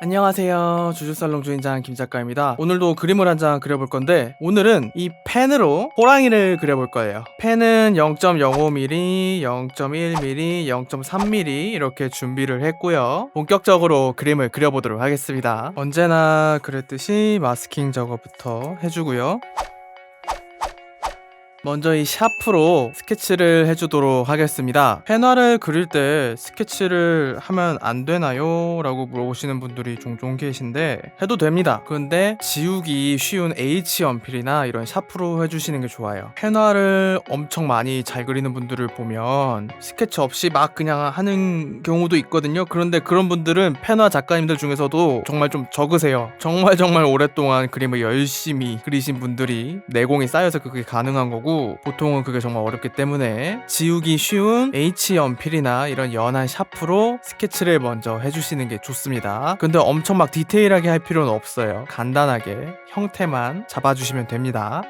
안녕하세요. 주주살롱 주인장 김작가입니다. 오늘도 그림을 한 장 그려볼 건데 오늘은 이 펜으로 호랑이를 그려볼 거예요. 펜은 0.05mm, 0.1mm, 0.3mm 이렇게 준비를 했고요. 본격적으로 그림을 그려보도록 하겠습니다. 언제나 그랬듯이 마스킹 작업부터 해주고요. 먼저 이 샤프로 스케치를 해주도록 하겠습니다. 펜화를 그릴 때 스케치를 하면 안 되나요? 라고 물어보시는 분들이 종종 계신데 해도 됩니다. 그런데 지우기 쉬운 H 연필이나 이런 샤프로 해주시는 게 좋아요. 펜화를 엄청 많이 잘 그리는 분들을 보면 스케치 없이 막 그냥 하는 경우도 있거든요. 그런데 그런 분들은 펜화 작가님들 중에서도 정말 좀 적으세요. 정말 오랫동안 그림을 열심히 그리신 분들이 내공이 쌓여서 그게 가능한 거고, 보통은 그게 정말 어렵기 때문에 지우기 쉬운 H 연필이나 이런 연한 샤프로 스케치를 먼저 해주시는 게 좋습니다. 근데 엄청 막 디테일하게 할 필요는 없어요. 간단하게 형태만 잡아주시면 됩니다.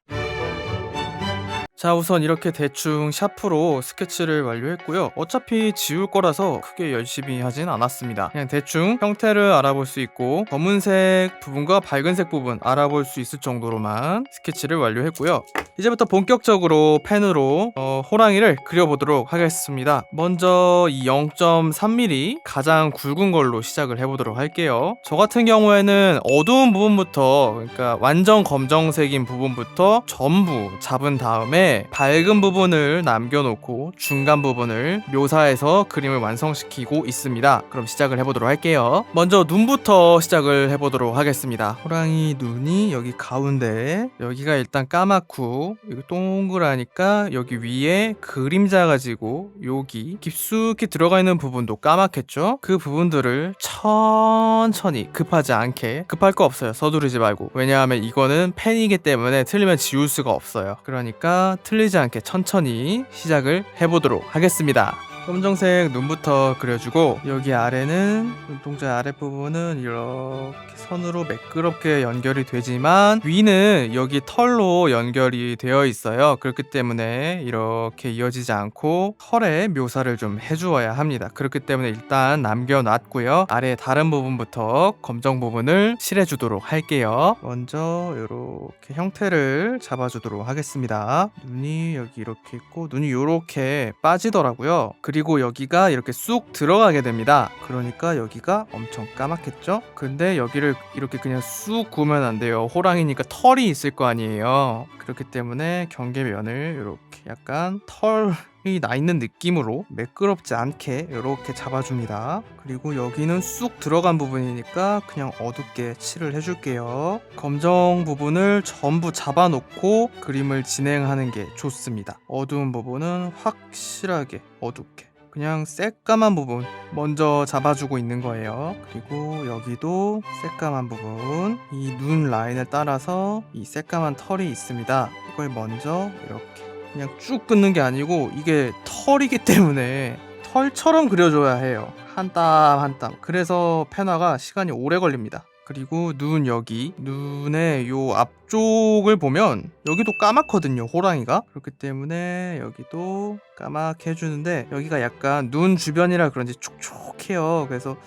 자, 우선 이렇게 대충 샤프로 스케치를 완료했고요. 어차피 지울 거라서 크게 열심히 하진 않았습니다. 그냥 대충 형태를 알아볼 수 있고 검은색 부분과 밝은색 부분 알아볼 수 있을 정도로만 스케치를 완료했고요. 이제부터 본격적으로 펜으로 호랑이를 그려보도록 하겠습니다. 먼저 이 0.3mm 가장 굵은 걸로 시작을 해보도록 할게요. 저 같은 경우에는 어두운 부분부터, 그러니까 완전 검정색인 부분부터 전부 잡은 다음에 밝은 부분을 남겨놓고 중간 부분을 묘사해서 그림을 완성시키고 있습니다. 그럼 시작을 해보도록 할게요. 먼저 눈부터 시작을 해보도록 하겠습니다. 호랑이 눈이 여기 가운데, 여기가 일단 까맣고 여기 동그라니까 여기 위에 그림자 가지고 여기 깊숙이 들어가 있는 부분도 까맣겠죠? 그 부분들을 천천히, 급하지 않게, 급할 거 없어요. 서두르지 말고. 왜냐하면 이거는 펜이기 때문에 틀리면 지울 수가 없어요. 그러니까 틀리지 않게 천천히 시작을 해보도록 하겠습니다. 검정색 눈부터 그려주고, 여기 아래는, 눈동자 아랫부분은 이렇게 선으로 매끄럽게 연결이 되지만 위는 여기 털로 연결이 되어 있어요. 그렇기 때문에 이렇게 이어지지 않고 털의 묘사를 좀 해주어야 합니다. 그렇기 때문에 일단 남겨놨고요. 아래 다른 부분부터 검정 부분을 칠해주도록 할게요. 먼저 이렇게 형태를 잡아주도록 하겠습니다. 눈이 여기 이렇게 있고 눈이 이렇게 빠지더라고요. 그리고 여기가 이렇게 쑥 들어가게 됩니다. 그러니까 여기가 엄청 까맣겠죠? 근데 여기를 이렇게 그냥 쑥 구우면 안 돼요. 호랑이니까 털이 있을 거 아니에요. 그렇기 때문에 경계면을 이렇게 약간 털이 나 있는 느낌으로 매끄럽지 않게 이렇게 잡아줍니다. 그리고 여기는 쑥 들어간 부분이니까 그냥 어둡게 칠을 해줄게요. 검정 부분을 전부 잡아놓고 그림을 진행하는 게 좋습니다. 어두운 부분은 확실하게 어둡게, 그냥 새까만 부분 먼저 잡아주고 있는 거예요. 그리고 여기도 새까만 부분, 이 눈 라인을 따라서 이 새까만 털이 있습니다. 이걸 먼저 이렇게 그냥 쭉 끊는 게 아니고 이게 털이기 때문에 털처럼 그려줘야 해요. 한 땀 한 땀. 그래서 펜화가 시간이 오래 걸립니다. 그리고 눈, 여기 눈의 요 앞쪽을 보면 여기도 까맣거든요, 호랑이가. 그렇기 때문에 여기도 까맣게 해주는데 여기가 약간 눈 주변이라 그런지 촉촉해요. 그래서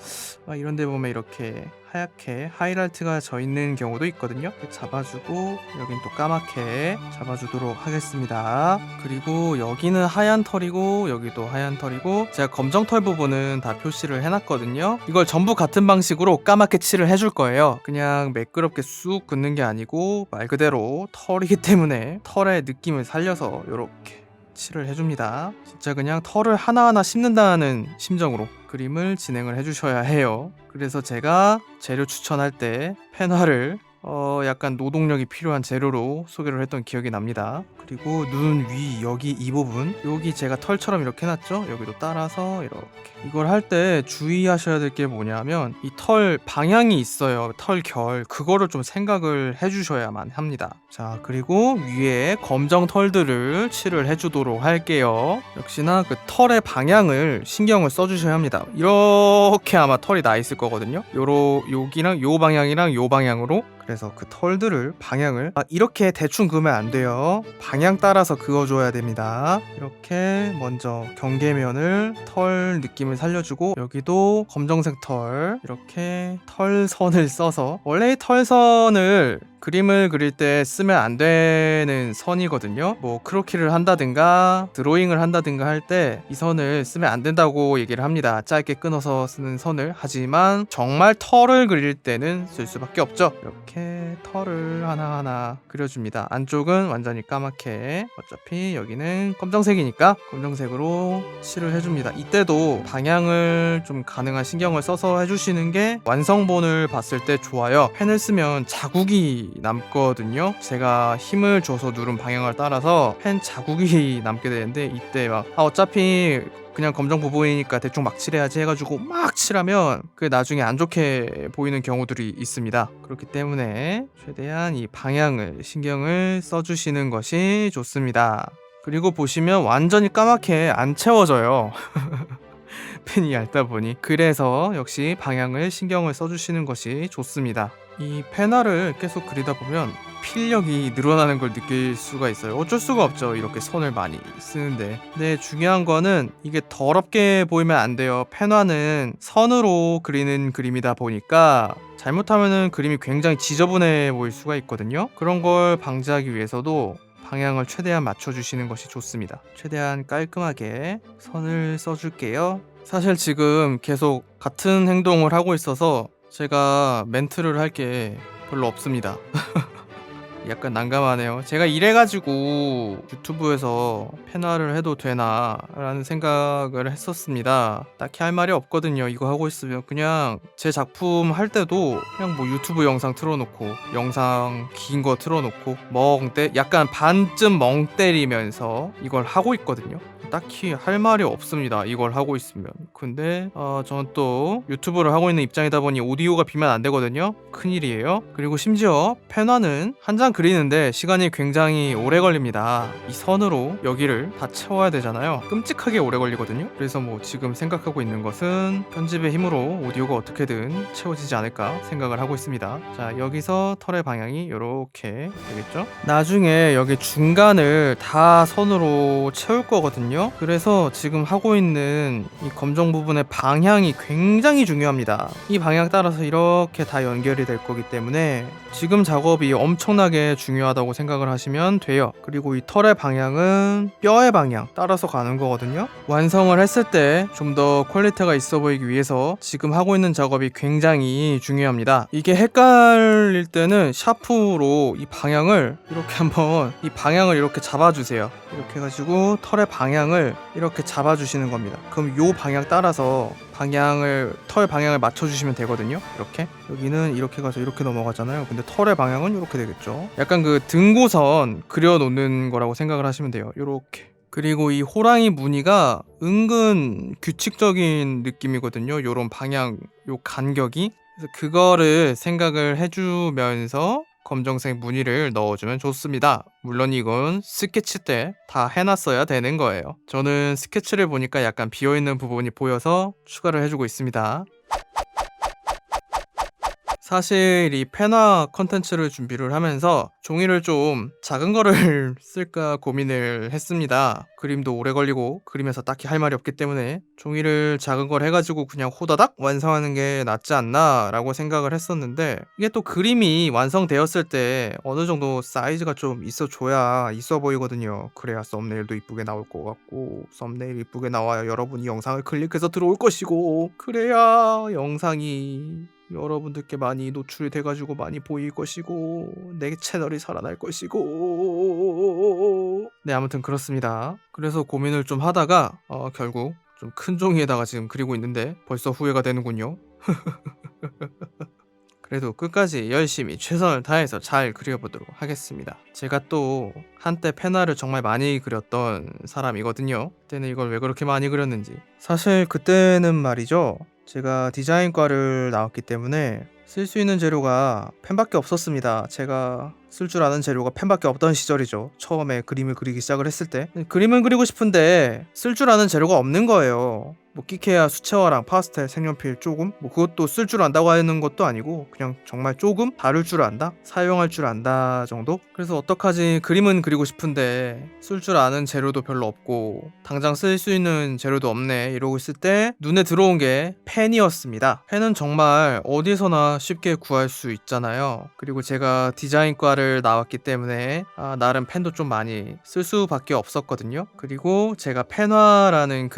이런 데 보면 이렇게 하얗게 하이라이트가 져 있는 경우도 있거든요. 잡아주고 여긴 또 까맣게 잡아주도록 하겠습니다. 그리고 여기는 하얀 털이고 여기도 하얀 털이고, 제가 검정 털 부분은 다 표시를 해놨거든요. 이걸 전부 같은 방식으로 까맣게 칠을 해줄 거예요. 그냥 매끄럽게 쑥 긋는 게 아니고 말 그대로 털이기 때문에 털의 느낌을 살려서 이렇게 칠을 해줍니다. 진짜 그냥 털을 하나하나 씹는다는 심정으로 그림을 진행을 해주셔야 해요. 그래서 제가 재료 추천할 때 펜화를 약간 노동력이 필요한 재료로 소개를 했던 기억이 납니다. 그리고 눈 위 여기 이 부분, 여기 제가 털처럼 이렇게 해놨죠? 여기도 따라서 이렇게. 이걸 할 때 주의하셔야 될 게 뭐냐면 이 털 방향이 있어요. 털 결, 그거를 좀 생각을 해주셔야만 합니다. 자, 그리고 위에 검정 털들을 칠을 해주도록 할게요. 역시나 그 털의 방향을 신경을 써주셔야 합니다. 이렇게 아마 털이 나 있을 거거든요. 여기랑 요 방향이랑 요 방향으로 그래서 그 털들을 방향을 이렇게 대충 그으면 안 돼요. 방향 따라서 그어줘야 됩니다. 이렇게 먼저 경계면을 털 느낌을 살려주고 여기도 검정색 털 이렇게 털선을 써서 원래 이 털선을 그림을 그릴 때 쓰면 안 되는 선이거든요. 뭐 크로키를 한다든가 드로잉을 한다든가 할 때 이 선을 쓰면 안 된다고 얘기를 합니다. 짧게 끊어서 쓰는 선을. 하지만 정말 털을 그릴 때는 쓸 수밖에 없죠. 이렇게 털을 하나하나 그려줍니다. 안쪽은 완전히 까맣게, 어차피 여기는 검정색이니까 검정색으로 칠을 해줍니다. 이때도 방향을 좀 가능한 신경을 써서 해주시는 게 완성본을 봤을 때 좋아요. 펜을 쓰면 자국이 남거든요. 제가 힘을 줘서 누른 방향을 따라서 펜 자국이 남게 되는데 이때 막 어차피 그냥 검정 부분이니까 대충 막 칠해야지 해가지고 막 칠하면 그게 나중에 안 좋게 보이는 경우들이 있습니다. 그렇기 때문에 최대한 이 방향을 신경을 써주시는 것이 좋습니다. 그리고 보시면 완전히 까맣게 안 채워져요. 펜이 얇다 보니. 그래서 역시 방향을 신경을 써주시는 것이 좋습니다. 이 펜화를 계속 그리다 보면 필력이 늘어나는 걸 느낄 수가 있어요. 어쩔 수가 없죠. 이렇게 선을 많이 쓰는데. 근데 중요한 거는 이게 더럽게 보이면 안 돼요. 펜화는 선으로 그리는 그림이다 보니까 잘못하면은 그림이 굉장히 지저분해 보일 수가 있거든요. 그런 걸 방지하기 위해서도 방향을 최대한 맞춰주시는 것이 좋습니다. 최대한 깔끔하게 선을 써줄게요. 사실 지금 계속 같은 행동을 하고 있어서 제가 멘트를 할 게 별로 없습니다. 약간 난감하네요. 제가 이래가지고 유튜브에서 펜화를 해도 되나 라는 생각을 했었습니다. 딱히 할 말이 없거든요. 이거 하고 있으면 그냥 제 작품 할 때도 그냥 뭐 유튜브 영상 틀어놓고 영상 긴 거 틀어놓고 약간 반쯤 멍 때리면서 이걸 하고 있거든요. 딱히 할 말이 없습니다. 이걸 하고 있으면. 근데 저는 또 유튜브를 하고 있는 입장이다 보니 오디오가 비면 안 되거든요. 큰일이에요. 그리고 심지어 펜화는 한 장 그리는데 시간이 굉장히 오래 걸립니다. 이 선으로 여기를 다 채워야 되잖아요. 끔찍하게 오래 걸리거든요. 그래서 뭐 지금 생각하고 있는 것은 편집의 힘으로 오디오가 어떻게든 채워지지 않을까 생각을 하고 있습니다. 자, 여기서 털의 방향이 이렇게 되겠죠? 나중에 여기 중간을 다 선으로 채울 거거든요. 그래서 지금 하고 있는 이 검정 부분의 방향이 굉장히 중요합니다. 이 방향 따라서 이렇게 다 연결이 될 거기 때문에 지금 작업이 엄청나게 중요하다고 생각을 하시면 돼요. 그리고 이 털의 방향은 뼈의 방향 따라서 가는 거거든요. 완성을 했을 때 좀 더 퀄리티가 있어 보이기 위해서 지금 하고 있는 작업이 굉장히 중요합니다. 이게 헷갈릴 때는 샤프로 이 방향을 이렇게 한번 이 방향을 이렇게 잡아주세요. 이렇게 해가지고 털의 방향을 이렇게 잡아주시는 겁니다. 그럼 요 방향 따라서 털 방향을 맞춰주시면 되거든요. 이렇게 여기는 이렇게 가서 이렇게 넘어가잖아요. 근데 털의 방향은 이렇게 되겠죠. 약간 그 등고선 그려놓는 거라고 생각을 하시면 돼요. 요렇게. 그리고 이 호랑이 무늬가 은근 규칙적인 느낌이거든요. 요런 방향, 요 간격이. 그래서 그거를 생각을 해주면서 검정색 무늬를 넣어주면 좋습니다. 물론 이건 스케치 때 다 해놨어야 되는 거예요. 저는 스케치를 보니까 약간 비어있는 부분이 보여서 추가를 해주고 있습니다. 사실 이 펜화 컨텐츠를 준비를 하면서 종이를 좀 작은 거를 쓸까 고민을 했습니다. 그림도 오래 걸리고 그림에서 딱히 할 말이 없기 때문에 종이를 작은 걸 해가지고 그냥 호다닥 완성하는 게 낫지 않나 라고 생각을 했었는데 이게 또 그림이 완성되었을 때 어느 정도 사이즈가 좀 있어줘야 있어 보이거든요. 그래야 썸네일도 이쁘게 나올 것 같고 썸네일 이쁘게 나와야 여러분이 영상을 클릭해서 들어올 것이고 그래야 영상이 여러분들께 많이 노출이 돼가지고 많이 보일 것이고 내 채널이 살아날 것이고 네, 아무튼 그렇습니다. 그래서 고민을 좀 하다가 결국 좀 큰 종이에다가 지금 그리고 있는데 벌써 후회가 되는군요. 그래도 끝까지 열심히 최선을 다해서 잘 그려보도록 하겠습니다. 제가 또 한때 펜화를 정말 많이 그렸던 사람이거든요. 그때는 이걸 왜 그렇게 많이 그렸는지. 사실 그때는 말이죠. 제가 디자인과를 나왔기 때문에 쓸 수 있는 재료가 펜밖에 없었습니다. 제가 쓸 줄 아는 재료가 펜밖에 없던 시절이죠. 처음에 그림을 그리기 시작을 했을 때 그림은 그리고 싶은데 쓸 줄 아는 재료가 없는 거예요. 뭐 끼케야 수채화랑 파스텔, 색연필 조금 뭐 그것도 쓸 줄 안다고 하는 것도 아니고 그냥 정말 조금 다룰 줄 안다? 사용할 줄 안다 정도? 그래서 어떡하지, 그림은 그리고 싶은데 쓸 줄 아는 재료도 별로 없고 당장 쓸 수 있는 재료도 없네 이러고 있을 때 눈에 들어온 게 펜이었습니다. 펜은 정말 어디서나 쉽게 구할 수 있잖아요. 그리고 제가 디자인과를 나왔기 때문에 나름 펜도 좀 많이 쓸 수밖에 없었거든요. 그리고 제가 펜화라는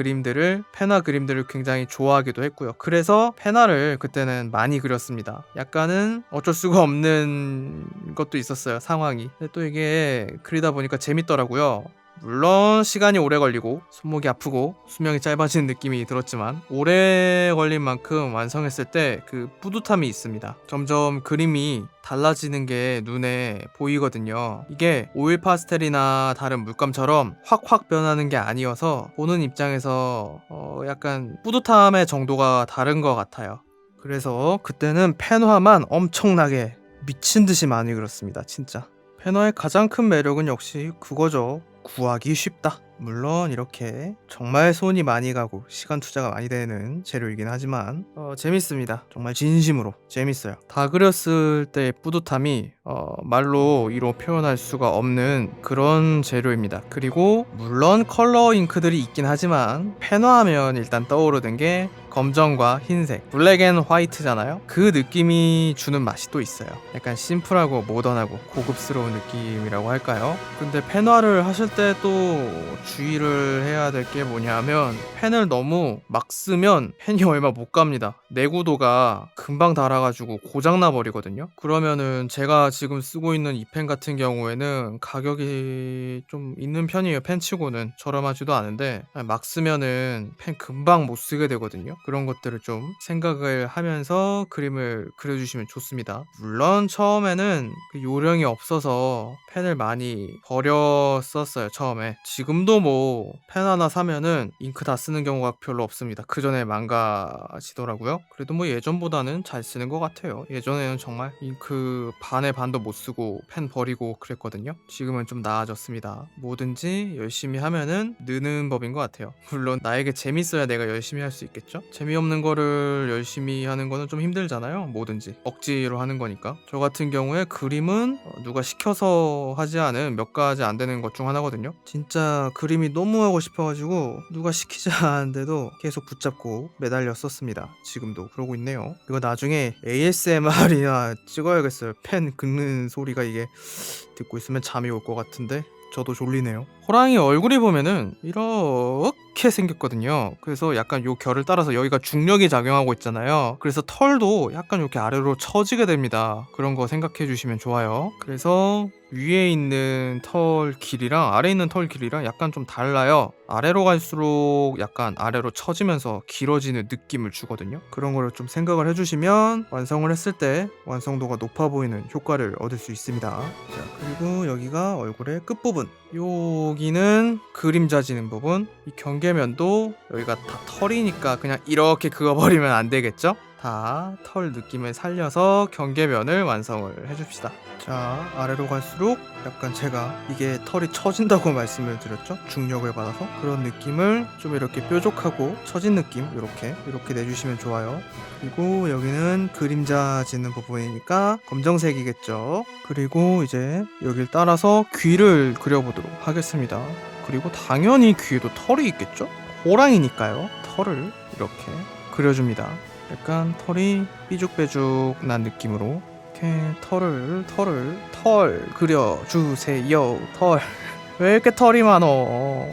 펜화 그림들을 굉장히 좋아하기도 했고요. 그래서 펜화를 그때는 많이 그렸습니다. 약간은 어쩔 수가 없는 것도 있었어요, 상황이. 근데 또 이게 그리다 보니까 재밌더라고요. 물론 시간이 오래 걸리고 손목이 아프고 수명이 짧아지는 느낌이 들었지만 오래 걸린 만큼 완성했을 때 그 뿌듯함이 있습니다. 점점 그림이 달라지는 게 눈에 보이거든요. 이게 오일 파스텔이나 다른 물감처럼 확확 변하는 게 아니어서 보는 입장에서 약간 뿌듯함의 정도가 다른 것 같아요. 그래서 그때는 펜화만 엄청나게 미친 듯이 많이 그렸습니다. 진짜. 펜화의 가장 큰 매력은 역시 그거죠. 구하기 쉽다. 물론 이렇게 정말 손이 많이 가고 시간 투자가 많이 되는 재료이긴 하지만 재밌습니다. 정말 진심으로 재밌어요. 다 그렸을 때의 뿌듯함이 말로 이로 표현할 수가 없는 그런 재료입니다. 그리고 물론 컬러 잉크들이 있긴 하지만 펜화하면 일단 떠오르는 게 검정과 흰색, 블랙 앤 화이트잖아요. 그 느낌이 주는 맛이 또 있어요. 약간 심플하고 모던하고 고급스러운 느낌이라고 할까요? 근데 펜화를 하실 때 또 주의를 해야 될 게 뭐냐면 펜을 너무 막 쓰면 펜이 얼마 못 갑니다. 내구도가 금방 닳아가지고 고장나 버리거든요. 그러면은 제가 지금 쓰고 있는 이 펜 같은 경우에는 가격이 좀 있는 편이에요. 펜치고는 저렴하지도 않은데 막 쓰면은 펜 금방 못 쓰게 되거든요. 그런 것들을 좀 생각을 하면서 그림을 그려주시면 좋습니다. 물론 처음에는 그 요령이 없어서 펜을 많이 버렸었어요. 처음에. 지금도 뭐 펜 하나 사면은 잉크 다 쓰는 경우가 별로 없습니다. 그 전에 망가지더라고요. 그래도 뭐 예전보다는 잘 쓰는 것 같아요. 예전에는 정말 잉크 반의 반도 못 쓰고 펜 버리고 그랬거든요. 지금은 좀 나아졌습니다. 뭐든지 열심히 하면은 느는 법인 것 같아요. 물론 나에게 재밌어야 내가 열심히 할 수 있겠죠? 재미없는 거를 열심히 하는 거는 좀 힘들잖아요. 뭐든지 억지로 하는 거니까. 저 같은 경우에 그림은 누가 시켜서 하지 않은 몇 가지 안 되는 것 중 하나거든요. 진짜 그림이 너무 하고 싶어가지고 누가 시키지 않았는데도 계속 붙잡고 매달렸었습니다. 지금도 그러고 있네요. 이거 나중에 ASMR이나 찍어야겠어요. 펜 긁는 소리가 이게 듣고 있으면 잠이 올 것 같은데 저도 졸리네요. 호랑이 얼굴이 보면은 이렇게 생겼거든요. 그래서 약간 요 결을 따라서 여기가 중력이 작용하고 있잖아요. 그래서 털도 약간 이렇게 아래로 처지게 됩니다. 그런 거 생각해 주시면 좋아요. 그래서 위에 있는 털 길이랑 아래에 있는 털 길이랑 약간 좀 달라요. 아래로 갈수록 약간 아래로 처지면서 길어지는 느낌을 주거든요. 그런 거를 좀 생각을 해주시면 완성을 했을 때 완성도가 높아 보이는 효과를 얻을 수 있습니다. 자, 그리고 여기가 얼굴의 끝부분. 여기는 그림자 지는 부분. 이 경계면도 여기가 다 털이니까 그냥 이렇게 그어버리면 안 되겠죠? 다 털 느낌을 살려서 경계면을 완성을 해줍시다. 자, 아래로 갈수록 약간 제가 이게 털이 처진다고 말씀을 드렸죠? 중력을 받아서 그런 느낌을 좀 이렇게 뾰족하고 처진 느낌 이렇게 내주시면 좋아요. 그리고 여기는 그림자 지는 부분이니까 검정색이겠죠. 그리고 이제 여길 따라서 귀를 그려보도록 하겠습니다. 그리고 당연히 귀에도 털이 있겠죠? 호랑이니까요. 털을 이렇게 그려줍니다. 약간 털이 삐죽빼죽 난 느낌으로 이렇게 털 그려주세요. 털. 왜 이렇게 털이 많어?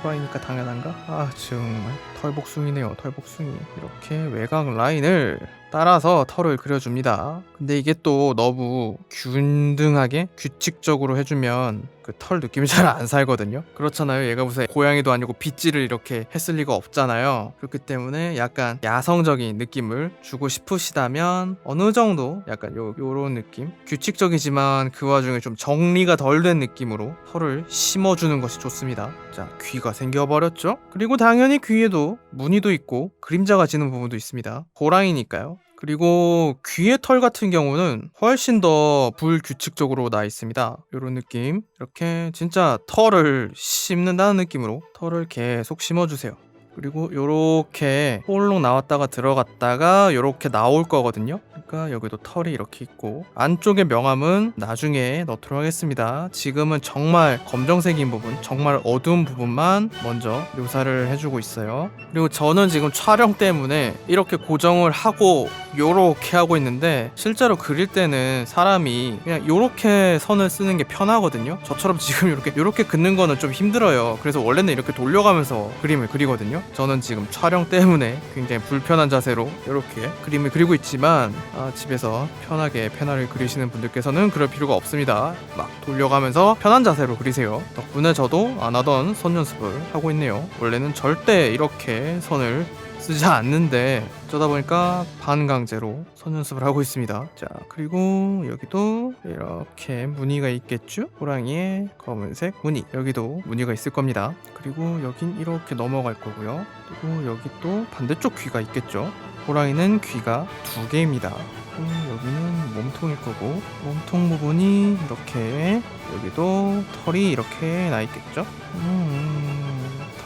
호랑이니까 당연한가? 아 정말 털복숭이네요. 털복숭이. 이렇게 외곽 라인을 따라서 털을 그려줍니다. 근데 이게 또 너무 균등하게 규칙적으로 해주면 그 털 느낌이 잘 안 살거든요. 그렇잖아요. 얘가 무슨 고양이도 아니고 빗질을 이렇게 했을 리가 없잖아요. 그렇기 때문에 약간 야성적인 느낌을 주고 싶으시다면 어느 정도 약간 요런 느낌, 규칙적이지만 그 와중에 좀 정리가 덜 된 느낌으로 털을 심어주는 것이 좋습니다. 자, 귀가 생겨버렸죠? 그리고 당연히 귀에도 무늬도 있고 그림자가 지는 부분도 있습니다. 호랑이니까요. 그리고 귀의 털 같은 경우는 훨씬 더 불규칙적으로 나 있습니다. 이런 느낌. 이렇게 진짜 털을 씹는다는 느낌으로 털을 계속 심어주세요. 그리고 요렇게 볼록 나왔다가 들어갔다가 요렇게 나올 거거든요. 그러니까 여기도 털이 이렇게 있고, 안쪽에 명암은 나중에 넣도록 하겠습니다. 지금은 정말 검정색인 부분, 정말 어두운 부분만 먼저 묘사를 해주고 있어요. 그리고 저는 지금 촬영 때문에 이렇게 고정을 하고 요렇게 하고 있는데, 실제로 그릴 때는 사람이 그냥 요렇게 선을 쓰는 게 편하거든요. 저처럼 지금 요렇게 긋는 거는 좀 힘들어요. 그래서 원래는 이렇게 돌려가면서 그림을 그리거든요. 저는 지금 촬영 때문에 굉장히 불편한 자세로 이렇게 그림을 그리고 있지만, 집에서 편하게 펜화를 그리시는 분들께서는 그럴 필요가 없습니다. 막 돌려가면서 편한 자세로 그리세요. 덕분에 저도 안 하던 선 연습을 하고 있네요. 원래는 절대 이렇게 선을 쓰지 않는데 어쩌다 보니까 반강제로 선 연습을 하고 있습니다. 자, 그리고 여기도 이렇게 무늬가 있겠죠? 호랑이의 검은색 무늬, 여기도 무늬가 있을 겁니다. 그리고 여긴 이렇게 넘어갈 거고요. 그리고 여기 또 반대쪽 귀가 있겠죠? 호랑이는 귀가 2개입니다. 여기는 몸통일 거고, 몸통 부분이 이렇게, 여기도 털이 이렇게 나 있겠죠?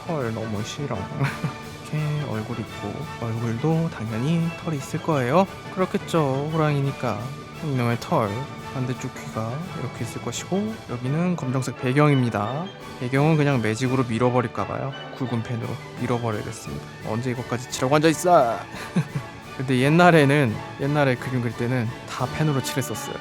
털 너무 싫어. 얼굴 있고, 얼굴도 당연히 털이 있을 거예요. 그렇겠죠, 호랑이니까. 이놈의 털, 반대쪽 귀가 이렇게 있을 것이고, 여기는 검정색 배경입니다. 배경은 그냥 매직으로 밀어버릴까봐요. 굵은 펜으로 밀어버리겠습니다. 언제 이것까지 칠하고 앉아있어. 근데 옛날에 그림 그릴 때는 다 펜으로 칠했었어요.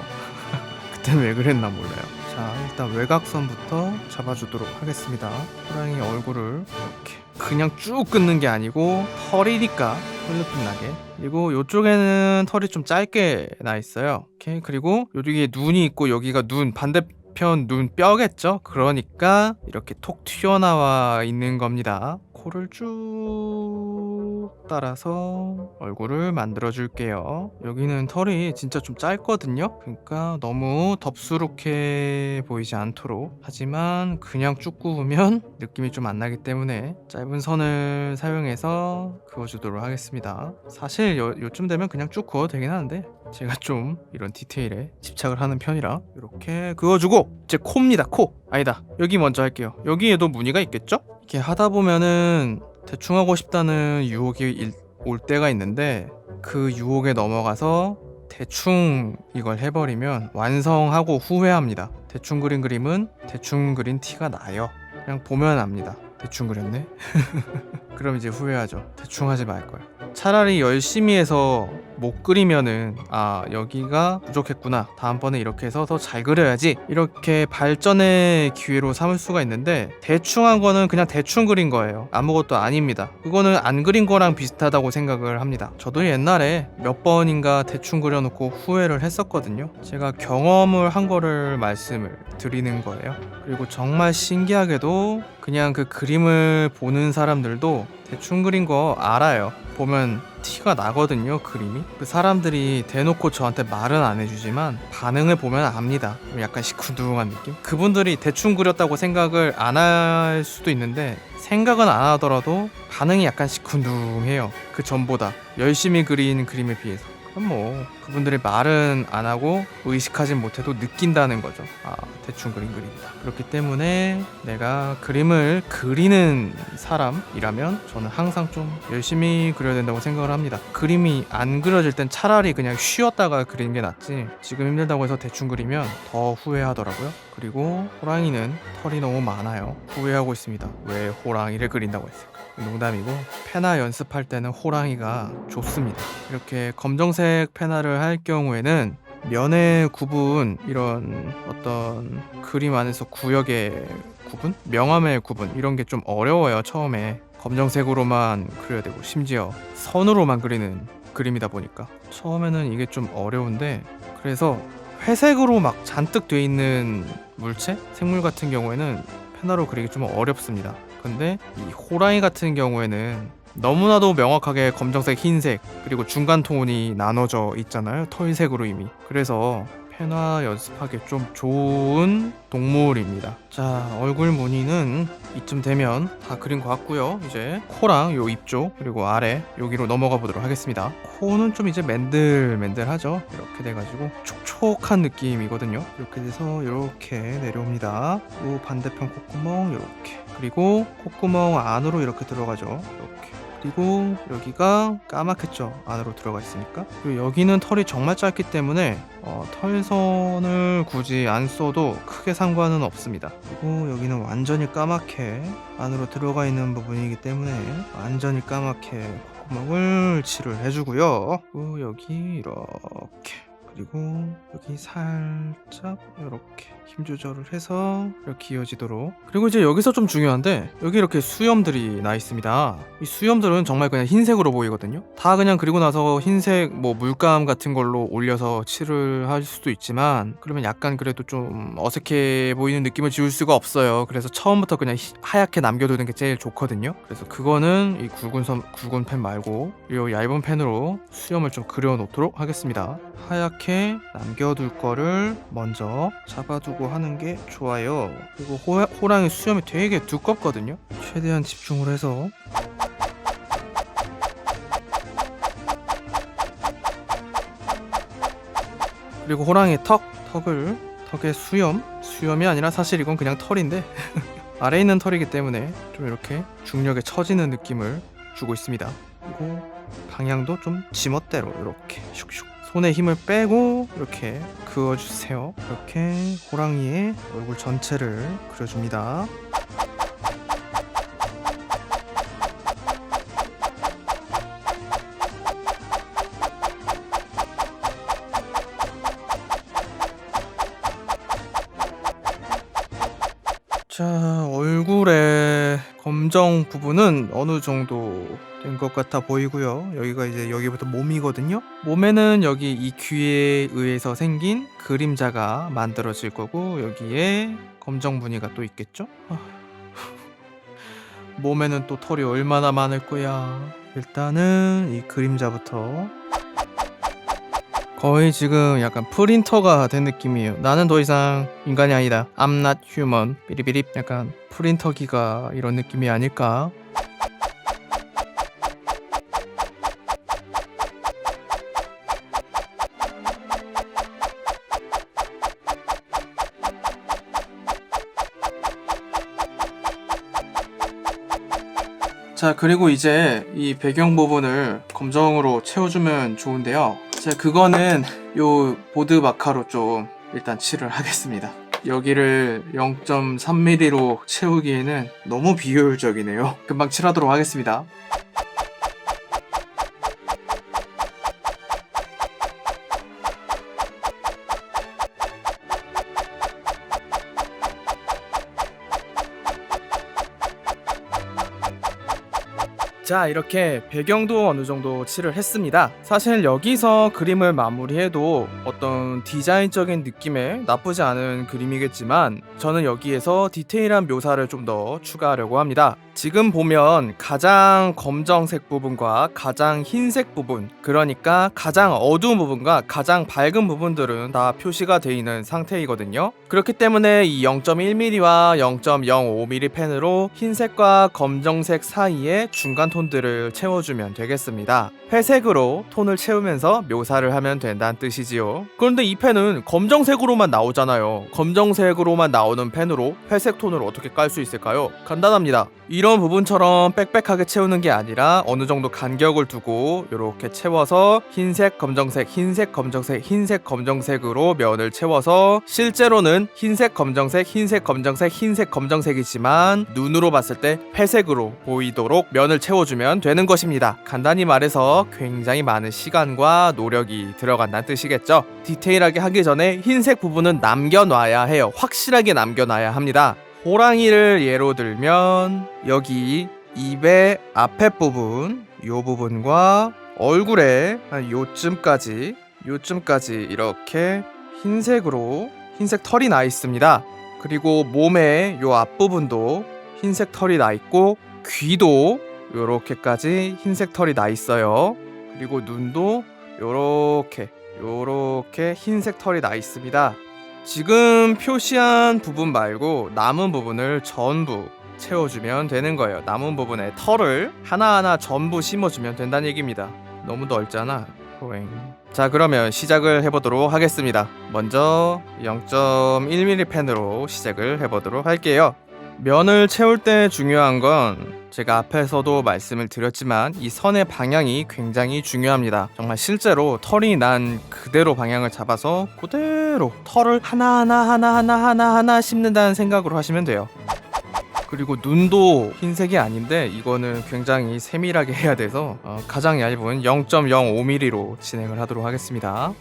그때는 왜 그랬나 몰라요. 자, 일단 외곽선부터 잡아주도록 하겠습니다. 호랑이 얼굴을 이렇게 그냥 쭉 끊는 게 아니고 털이니까 털 느낌 나게. 그리고 이쪽에는 털이 좀 짧게 나 있어요. 오케이. 그리고 여기에 눈이 있고, 여기가 눈, 반대편 눈 뼈겠죠. 그러니까 이렇게 톡 튀어나와 있는 겁니다. 코를 쭉 따라서 얼굴을 만들어 줄게요. 여기는 털이 진짜 좀 짧거든요. 그러니까 너무 덥수룩해 보이지 않도록, 하지만 그냥 쭉 구우면 느낌이 좀 안 나기 때문에 짧은 선을 사용해서 그어주도록 하겠습니다. 사실 요쯤 되면 그냥 쭉 구워도 되긴 하는데, 제가 좀 이런 디테일에 집착을 하는 편이라 이렇게 그어주고, 이제 코입니다. 코. 아니다, 여기 먼저 할게요. 여기에도 무늬가 있겠죠? 이렇게 하다 보면은 대충 하고 싶다는 유혹이 올 때가 있는데, 그 유혹에 넘어가서 대충 이걸 해버리면 완성하고 후회합니다. 대충 그린 그림은 대충 그린 티가 나요. 그냥 보면 압니다. 대충 그렸네. 그럼 이제 후회하죠. 대충 하지 말걸. 차라리 열심히 해서 못 그리면은, 여기가 부족했구나, 다음번에 이렇게 해서 더 잘 그려야지, 이렇게 발전의 기회로 삼을 수가 있는데, 대충 한 거는 그냥 대충 그린 거예요. 아무것도 아닙니다. 그거는 안 그린 거랑 비슷하다고 생각을 합니다. 저도 옛날에 몇 번인가 대충 그려놓고 후회를 했었거든요. 제가 경험을 한 거를 말씀을 드리는 거예요. 그리고 정말 신기하게도 그냥 그 그림을 보는 사람들도 대충 그린 거 알아요. 보면 티가 나거든요, 그림이. 그 사람들이 대놓고 저한테 말은 안 해주지만 반응을 보면 압니다. 약간 시큰둥한 느낌? 그분들이 대충 그렸다고 생각을 안 할 수도 있는데, 생각은 안 하더라도 반응이 약간 시큰둥해요. 그 전보다 열심히 그린 그림에 비해서. 그럼 뭐 그분들이 말은 안 하고 의식하진 못해도 느낀다는 거죠. 대충 그린 그림이다. 그렇기 때문에 내가 그림을 그리는 사람이라면 저는 항상 좀 열심히 그려야 된다고 생각을 합니다. 그림이 안 그려질 땐 차라리 그냥 쉬었다가 그리는 게 낫지, 지금 힘들다고 해서 대충 그리면 더 후회하더라고요. 그리고 호랑이는 털이 너무 많아요. 후회하고 있습니다. 왜 호랑이를 그린다고 했을까? 농담이고, 펜화 연습할 때는 호랑이가 좋습니다. 이렇게 검정색 펜화를 할 경우에는 면의 구분, 이런 어떤 그림 안에서 구역의 구분? 명암의 구분, 이런 게 좀 어려워요. 처음에 검정색으로만 그려야 되고, 심지어 선으로만 그리는 그림이다 보니까 처음에는 이게 좀 어려운데, 그래서 회색으로 막 잔뜩 돼 있는 물체? 생물 같은 경우에는 펜화로 그리기 좀 어렵습니다. 근데 이 호랑이 같은 경우에는 너무나도 명확하게 검정색, 흰색, 그리고 중간 톤이 나눠져 있잖아요. 털색으로 이미. 그래서 펜화 연습하기 좀 좋은 동물입니다. 자, 얼굴 무늬는 이쯤 되면 다 그린 것 같고요. 이제 코랑 요 입 쪽 그리고 아래 여기로 넘어가 보도록 하겠습니다. 코는 좀 이제 맨들맨들하죠. 이렇게 돼가지고 촉촉한 느낌이거든요. 이렇게 돼서 이렇게 내려옵니다. 요 반대편 콧구멍 이렇게, 그리고 콧구멍 안으로 이렇게 들어가죠. 이렇게. 그리고 여기가 까맣겠죠, 안으로 들어가 있으니까. 그리고 여기는 털이 정말 짧기 때문에 털선을 굳이 안 써도 크게 상관은 없습니다. 그리고 여기는 완전히 까맣게 안으로 들어가 있는 부분이기 때문에 완전히 까맣게 콧구멍을 칠을 해주고요. 그리고 여기 이렇게, 그리고 여기 살짝 이렇게 힘 조절을 해서 이렇게 이어지도록. 그리고 이제 여기서 좀 중요한데, 여기 이렇게 수염들이 나 있습니다. 이 수염들은 정말 그냥 흰색으로 보이거든요. 다 그냥 그리고 나서 흰색 뭐 물감 같은 걸로 올려서 칠을 할 수도 있지만, 그러면 약간 그래도 좀 어색해 보이는 느낌을 지울 수가 없어요. 그래서 처음부터 그냥 하얗게 남겨두는 게 제일 좋거든요. 그래서 그거는 이 굵은 펜 말고 이 얇은 펜으로 수염을 좀 그려 놓도록 하겠습니다. 하얗게 남겨둘 거를 먼저 잡아두고 하는 게 좋아요. 그리고 호랑이 수염이 되게 두껍거든요. 최대한 집중을 해서. 그리고 호랑이 턱의 수염이 아니라 사실 이건 그냥 털인데 아래에 있는 털이기 때문에 좀 이렇게 중력에 처지는 느낌을 주고 있습니다. 그리고 방향도 좀 지멋대로 이렇게 슉슉 손에 힘을 빼고 이렇게 그어주세요. 이렇게 호랑이의 얼굴 전체를 그려줍니다. 자, 얼굴의 검정 부분은 어느 정도 된 것 같아 보이고요. 여기가 이제 여기부터 몸이거든요. 몸에는 여기 이 귀에 의해서 생긴 그림자가 만들어질 거고, 여기에 검정 무늬가 또 있겠죠? 몸에는 또 털이 얼마나 많을 거야. 일단은 이 그림자부터. 거의 지금 약간 프린터가 된 느낌이에요. 나는 더 이상 인간이 아니다. I'm not human. 삐리삐리. 약간 프린터기가 이런 느낌이 아닐까. 자, 그리고 이제 이 배경 부분을 검정으로 채워주면 좋은데요. 자, 그거는 요 보드 마카로 좀 일단 칠을 하겠습니다. 여기를 0.3mm로 채우기에는 너무 비효율적이네요. 금방 칠하도록 하겠습니다. 자, 이렇게 배경도 어느 정도 칠을 했습니다. 사실 여기서 그림을 마무리해도 어떤 디자인적인 느낌에 나쁘지 않은 그림이겠지만, 저는 여기에서 디테일한 묘사를 좀 더 추가하려고 합니다. 지금 보면 가장 검정색 부분과 가장 흰색 부분, 그러니까 가장 어두운 부분과 가장 밝은 부분들은 다 표시가 되어 있는 상태이거든요. 그렇기 때문에 이 0.1mm와 0.05mm 펜으로 흰색과 검정색 사이에 중간 톤들을 채워주면 되겠습니다. 회색으로 톤을 채우면서 묘사를 하면 된다는 뜻이지요. 그런데 이 펜은 검정색으로만 나오잖아요. 검정색으로만 나오는 펜으로 회색 톤을 어떻게 깔 수 있을까요? 간단합니다. 이런 부분처럼 빽빽하게 채우는 게 아니라 어느 정도 간격을 두고 이렇게 채워서 흰색, 검정색, 흰색, 검정색, 흰색, 검정색으로 면을 채워서, 실제로는 흰색, 검정색, 흰색, 검정색, 흰색, 검정색이지만 눈으로 봤을 때 회색으로 보이도록 면을 채워주면 되는 것입니다. 간단히 말해서 굉장히 많은 시간과 노력이 들어간다는 뜻이겠죠. 디테일하게 하기 전에 흰색 부분은 남겨놔야 해요. 확실하게 남겨놔야 합니다. 호랑이를 예로 들면 여기 입의 앞에 부분, 요 부분과 얼굴에 한 요쯤까지 이렇게 흰색으로 흰색 털이 나 있습니다. 그리고 몸의 요 앞부분도 흰색 털이 나 있고, 귀도 요렇게까지 흰색 털이 나 있어요. 그리고 눈도 요렇게 흰색 털이 나 있습니다. 지금 표시한 부분 말고 남은 부분을 전부 채워주면 되는 거예요. 남은 부분에 털을 하나하나 전부 심어주면 된다는 얘기입니다. 너무 넓잖아. 호잉. 자, 그러면 시작을 해보도록 하겠습니다. 먼저 0.1mm 펜으로 시작을 해보도록 할게요. 면을 채울 때 중요한 건 제가 앞에서도 말씀을 드렸지만 이 선의 방향이 굉장히 중요합니다. 정말 실제로 털이 난 그대로 방향을 잡아서 그대로 털을 하나하나 심는다는 생각으로 하시면 돼요. 그리고 눈도 흰색이 아닌데 이거는 굉장히 세밀하게 해야 돼서 가장 얇은 0.05mm로 진행을 하도록 하겠습니다.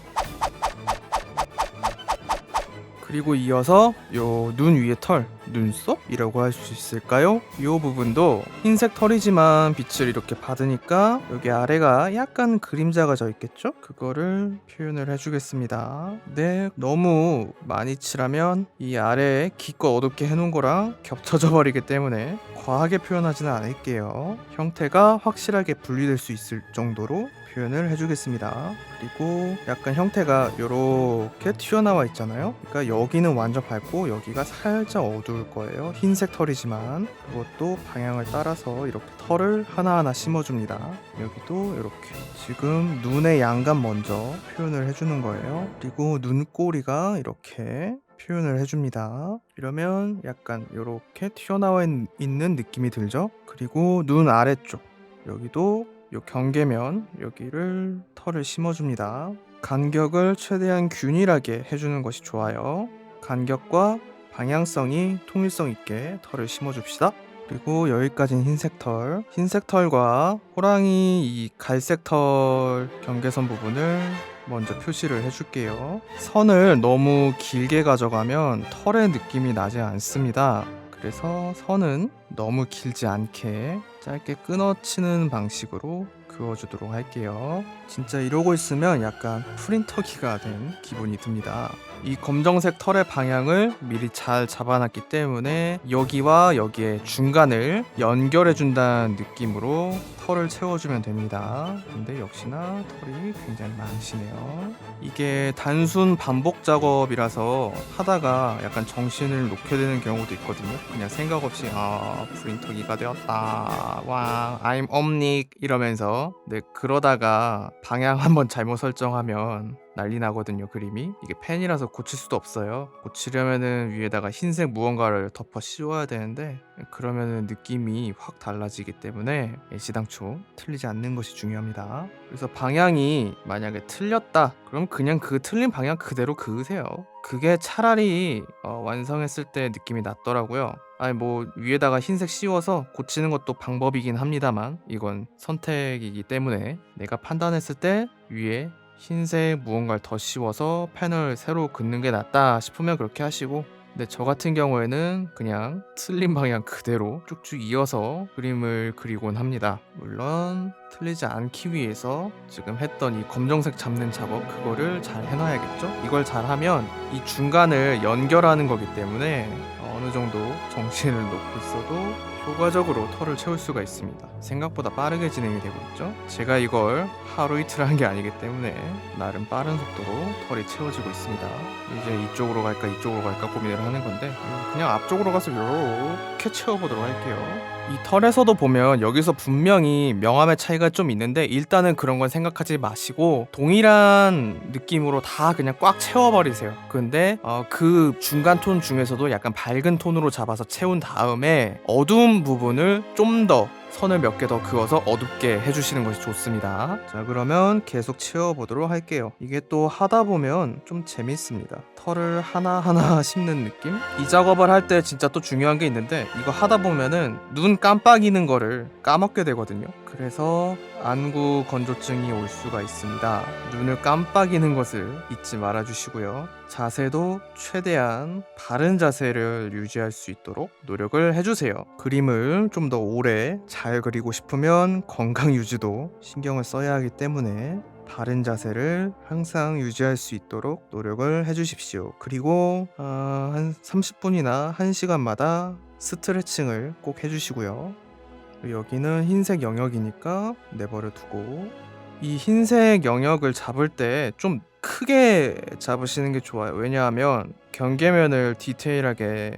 그리고 이어서 요 눈 위에 털, 눈썹이라고 할 수 있을까요? 이 부분도 흰색 털이지만 빛을 이렇게 받으니까 여기 아래가 약간 그림자가 져 있겠죠? 그거를 표현을 해주겠습니다. 네, 너무 많이 칠하면 이 아래에 기껏 어둡게 해놓은 거랑 겹쳐져 버리기 때문에 과하게 표현하지는 않을게요. 형태가 확실하게 분리될 수 있을 정도로 표현을 해주겠습니다. 그리고 약간 형태가 이렇게 튀어나와 있잖아요. 그러니까 여기는 완전 밝고 여기가 살짝 어두울 거예요. 흰색 털이지만 그것도 방향을 따라서 이렇게 털을 하나하나 심어줍니다. 여기도 이렇게 지금 눈의 양감 먼저 표현을 해주는 거예요. 그리고 눈꼬리가 이렇게 표현을 해줍니다. 이러면 약간 이렇게 튀어나와 있는 느낌이 들죠? 그리고 눈 아래쪽 여기도 요 경계면 여기를 털을 심어줍니다. 간격을 최대한 균일하게 해주는 것이 좋아요. 간격과 방향성이 통일성 있게 털을 심어줍시다. 그리고 여기까지는 흰색 털. 흰색 털과 호랑이 이 갈색 털 경계선 부분을 먼저 표시를 해줄게요. 선을 너무 길게 가져가면 털의 느낌이 나지 않습니다. 그래서 선은 너무 길지 않게 짧게 끊어치는 방식으로 그어주도록 할게요. 진짜 이러고 있으면 약간 프린터기가 된 기분이 듭니다. 이 검정색 털의 방향을 미리 잘 잡아놨기 때문에 여기와 여기의 중간을 연결해준다는 느낌으로 털을 채워주면 됩니다. 근데 역시나 털이 굉장히 많으시네요. 이게 단순 반복 작업이라서 하다가 약간 정신을 놓게 되는 경우도 있거든요. 그냥 생각 없이 프린터기가 되었다, 와 I'm 옴닉 이러면서. 네, 그러다가 방향 한번 잘못 설정하면 난리 나거든요. 그림이 이게 펜이라서 고칠 수도 없어요. 고치려면은 위에다가 흰색 무언가를 덮어 씌워야 되는데 그러면은 느낌이 확 달라지기 때문에 애시당초 틀리지 않는 것이 중요합니다. 그래서 방향이 만약에 틀렸다 그럼 그냥 그 틀린 방향 그대로 그으세요. 그게 차라리 완성했을 때 느낌이 낫더라고요. 아니 뭐 위에다가 흰색 씌워서 고치는 것도 방법이긴 합니다만 이건 선택이기 때문에 내가 판단했을 때 위에 흰색 무언가를 더 씌워서 펜을 새로 긋는 게 낫다 싶으면 그렇게 하시고, 근데 저 같은 경우에는 그냥 틀린 방향 그대로 쭉쭉 이어서 그림을 그리곤 합니다. 물론 틀리지 않기 위해서 지금 했던 이 검정색 잡는 작업 그거를 잘 해놔야겠죠? 이걸 잘하면 이 중간을 연결하는 거기 때문에 어느 정도 정신을 놓고 있어도 효과적으로 털을 채울 수가 있습니다. 생각보다 빠르게 진행이 되고 있죠. 제가 이걸 하루 이틀 한 게 아니기 때문에 나름 빠른 속도로 털이 채워지고 있습니다. 이제 이쪽으로 갈까 이쪽으로 갈까 고민을 하는 건데 그냥 앞쪽으로 가서 이렇게 채워보도록 할게요. 이 털에서도 보면 여기서 분명히 명암의 차이가 좀 있는데 일단은 그런 건 생각하지 마시고 동일한 느낌으로 다 그냥 꽉 채워버리세요. 근데 그 중간 톤 중에서도 약간 밝은 톤으로 잡아서 채운 다음에 어두운 부분을 좀 더 선을 몇 개 더 그어서 어둡게 해주시는 것이 좋습니다. 자, 그러면 계속 채워보도록 할게요. 이게 또 하다 보면 좀 재밌습니다. 털을 하나하나 심는 느낌? 이 작업을 할 때 진짜 또 중요한 게 있는데 이거 하다 보면은 눈 깜빡이는 거를 까먹게 되거든요. 그래서 안구 건조증이 올 수가 있습니다. 눈을 깜빡이는 것을 잊지 말아 주시고요. 자세도 최대한 바른 자세를 유지할 수 있도록 노력을 해주세요. 그림을 좀 더 오래 잘 그리고 싶으면 건강 유지도 신경을 써야 하기 때문에 바른 자세를 항상 유지할 수 있도록 노력을 해주십시오. 그리고 한 30분이나 1시간마다 스트레칭을 꼭 해주시고요. 여기는 흰색 영역이니까 내버려 두고 이 흰색 영역을 잡을 때 좀 크게 잡으시는 게 좋아요. 왜냐하면 경계면을 디테일하게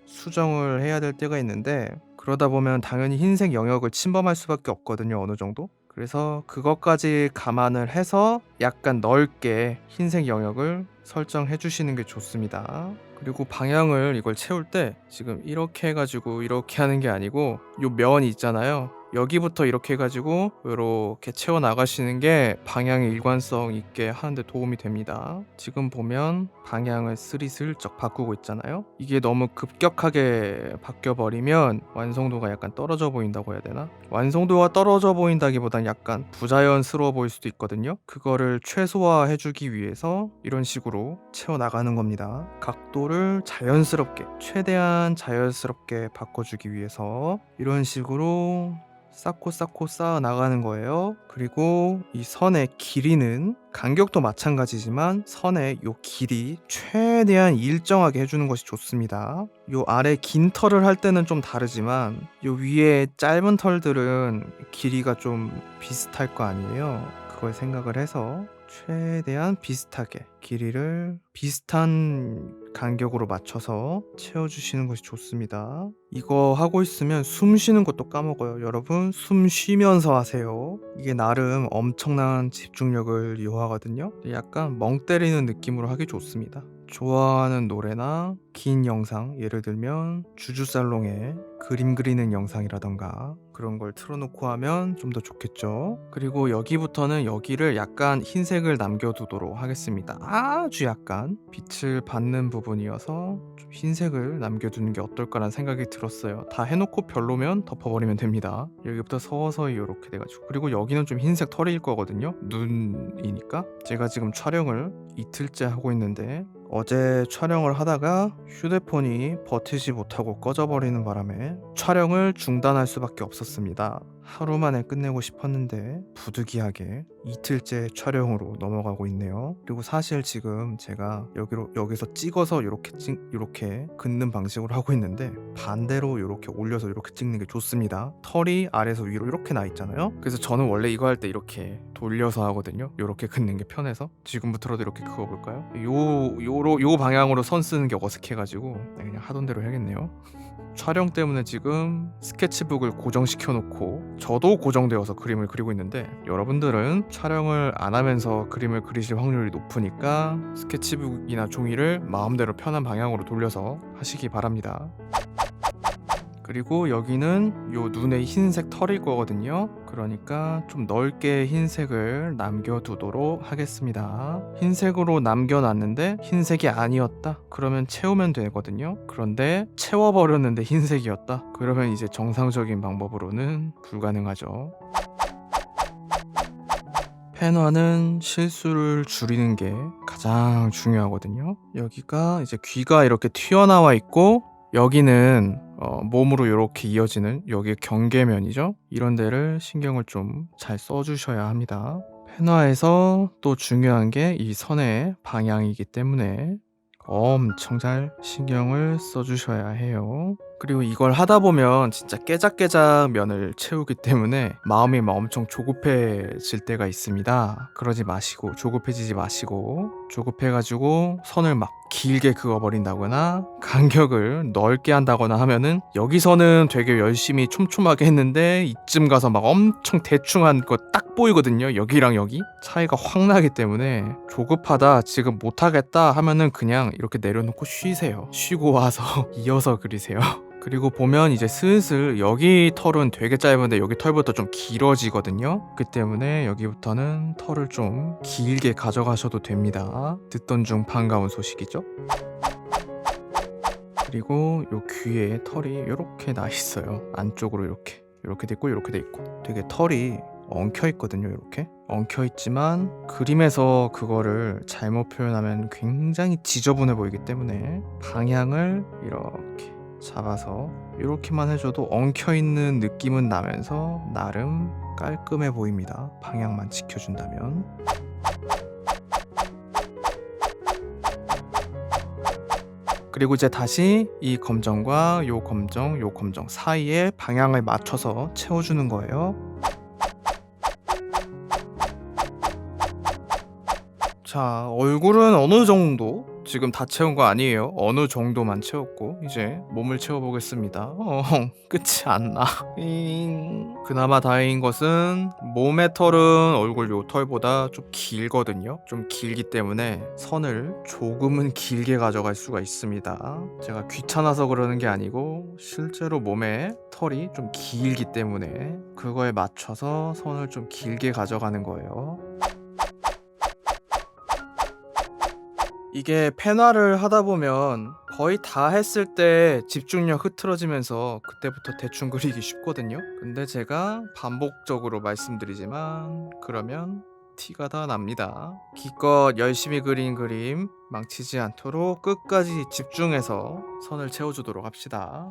수정을 해야 될 때가 있는데 그러다 보면 당연히 흰색 영역을 침범할 수밖에 없거든요, 어느 정도. 그래서 그것까지 감안을 해서 약간 넓게 흰색 영역을 설정해 주시는 게 좋습니다. 그리고 방향을 이걸 채울 때 지금 이렇게 해가지고 이렇게 하는 게 아니고 요 면이 있잖아요. 여기부터 이렇게 해가지고 이렇게 채워 나가시는 게 방향의 일관성 있게 하는데 도움이 됩니다. 지금 보면 방향을 스리슬쩍 바꾸고 있잖아요. 이게 너무 급격하게 바뀌어 버리면 완성도가 약간 떨어져 보인다고 해야 되나? 완성도가 떨어져 보인다기보단 약간 부자연스러워 보일 수도 있거든요. 그거를 최소화해 주기 위해서 이런 식으로 채워 나가는 겁니다. 각도를 자연스럽게, 최대한 자연스럽게 바꿔주기 위해서 이런 식으로 쌓고 쌓아 나가는 거예요. 그리고 이 선의 길이는 간격도 마찬가지지만 선의 요 길이 최대한 일정하게 해주는 것이 좋습니다. 요 아래 긴 털을 할 때는 좀 다르지만 요 위에 짧은 털들은 길이가 좀 비슷할 거 아니에요. 그걸 생각을 해서 최대한 비슷하게 길이를 비슷한 간격으로 맞춰서 채워주시는 것이 좋습니다. 이거 하고 있으면 숨 쉬는 것도 까먹어요. 여러분 숨 쉬면서 하세요. 이게 나름 엄청난 집중력을 요하거든요. 약간 멍 때리는 느낌으로 하기 좋습니다. 좋아하는 노래나 긴 영상, 예를 들면 주주살롱의 그림 그리는 영상이라던가 그런 걸 틀어놓고 하면 좀 더 좋겠죠. 그리고 여기부터는 여기를 약간 흰색을 남겨두도록 하겠습니다. 아주 약간 빛을 받는 부분이어서 좀 흰색을 남겨두는 게 어떨까라는 생각이 들었어요. 다 해놓고 별로면 덮어버리면 됩니다. 여기부터 서서히 이렇게 돼가지고, 그리고 여기는 좀 흰색 털일 거거든요. 눈이니까. 제가 지금 촬영을 이틀째 하고 있는데 어제 촬영을 하다가 휴대폰이 버티지 못하고 꺼져버리는 바람에 촬영을 중단할 수밖에 없었습니다. 하루 만에 끝내고 싶었는데 부득이하게 이틀째 촬영으로 넘어가고 있네요. 그리고 사실 지금 제가 여기서 찍어서 이렇게 긋는 방식으로 하고 있는데 반대로 이렇게 올려서 이렇게 찍는 게 좋습니다. 털이 아래에서 위로 이렇게 나 있잖아요. 그래서 저는 원래 이거 할 때 이렇게 돌려서 하거든요. 이렇게 긋는 게 편해서. 지금부터라도 이렇게 그어볼까요? 요 방향으로 선 쓰는 게 어색해가지고 그냥 하던 대로 해야겠네요. 촬영 때문에 지금 스케치북을 고정시켜 놓고 저도 고정되어서 그림을 그리고 있는데, 여러분들은 촬영을 안 하면서 그림을 그리실 확률이 높으니까 스케치북이나 종이를 마음대로 편한 방향으로 돌려서 하시기 바랍니다. 그리고 여기는 요 눈에 흰색 털일 거거든요. 그러니까 좀 넓게 흰색을 남겨두도록 하겠습니다. 흰색으로 남겨놨는데 흰색이 아니었다? 그러면 채우면 되거든요. 그런데 채워버렸는데 흰색이었다? 그러면 이제 정상적인 방법으로는 불가능하죠. 펜화는 실수를 줄이는 게 가장 중요하거든요. 여기가 이제 귀가 이렇게 튀어나와 있고 여기는 몸으로 이렇게 이어지는 여기 경계면이죠. 이런 데를 신경을 좀 잘 써주셔야 합니다. 펜화에서 또 중요한 게 이 선의 방향이기 때문에 엄청 잘 신경을 써주셔야 해요. 그리고 이걸 하다 보면 진짜 깨작깨작 면을 채우기 때문에 마음이 막 엄청 조급해질 때가 있습니다. 그러지 마시고, 조급해지지 마시고, 조급해가지고 선을 막 길게 그어버린다거나 간격을 넓게 한다거나 하면은 여기서는 되게 열심히 촘촘하게 했는데 이쯤 가서 막 엄청 대충 한 거 딱 보이거든요. 여기랑 여기 차이가 확 나기 때문에 조급하다, 지금 못하겠다 하면은 그냥 이렇게 내려놓고 쉬세요. 쉬고 와서 이어서 그리세요. 그리고 보면 이제 슬슬 여기 털은 되게 짧은데 여기 털부터 좀 길어지거든요. 그 때문에 여기부터는 털을 좀 길게 가져가셔도 됩니다. 듣던 중 반가운 소식이죠. 그리고 요 귀에 털이 이렇게 나 있어요. 안쪽으로 이렇게 돼 있고 이렇게 돼 있고 되게 털이 엉켜 있거든요. 이렇게 엉켜 있지만 그림에서 그거를 잘못 표현하면 굉장히 지저분해 보이기 때문에 방향을 이렇게 잡아서 이렇게만 해줘도 엉켜있는 느낌은 나면서 나름 깔끔해 보입니다. 방향만 지켜준다면. 그리고 이제 다시 이 검정과 요 검정 사이에 방향을 맞춰서 채워주는 거예요. 자, 얼굴은 어느 정도? 지금 다 채운 거 아니에요. 어느 정도만 채웠고 이제 몸을 채워보겠습니다. 끝이 안 나. 그나마 다행인 것은 몸의 털은 얼굴 요 털보다 좀 길거든요. 좀 길기 때문에 선을 조금은 길게 가져갈 수가 있습니다. 제가 귀찮아서 그러는 게 아니고 실제로 몸에 털이 좀 길기 때문에 그거에 맞춰서 선을 좀 길게 가져가는 거예요. 이게 펜화를 하다 보면 거의 다 했을 때 집중력 흐트러지면서 그때부터 대충 그리기 쉽거든요. 근데 제가 반복적으로 말씀드리지만 그러면 티가 다 납니다. 기껏 열심히 그린 그림 망치지 않도록 끝까지 집중해서 선을 채워주도록 합시다.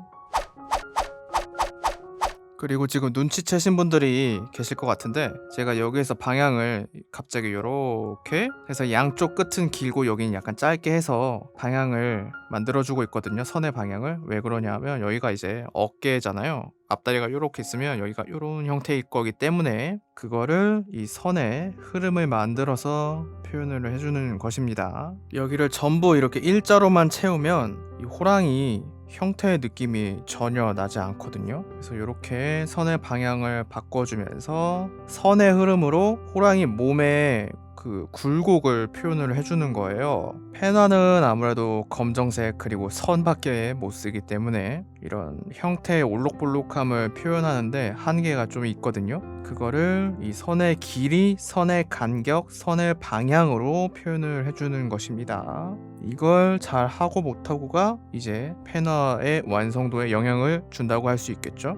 그리고 지금 눈치채신 분들이 계실 것 같은데 제가 여기에서 방향을 갑자기 요렇게 해서 양쪽 끝은 길고 여기는 약간 짧게 해서 방향을 만들어주고 있거든요. 선의 방향을. 왜 그러냐면 여기가 이제 어깨잖아요. 앞다리가 요렇게 있으면 여기가 요런 형태일 거기 때문에 그거를 이 선의 흐름을 만들어서 표현을 해주는 것입니다. 여기를 전부 이렇게 일자로만 채우면 이 호랑이 형태의 느낌이 전혀 나지 않거든요. 그래서 이렇게 선의 방향을 바꿔주면서 선의 흐름으로 호랑이 몸의 그 굴곡을 표현을 해주는 거예요. 펜화는 아무래도 검정색 그리고 선밖에 못 쓰기 때문에 이런 형태의 올록볼록함을 표현하는데 한계가 좀 있거든요. 그거를 이 선의 길이, 선의 간격, 선의 방향으로 표현을 해주는 것입니다. 이걸 잘 하고 못하고가 이제 펜화의 완성도에 영향을 준다고 할 수 있겠죠.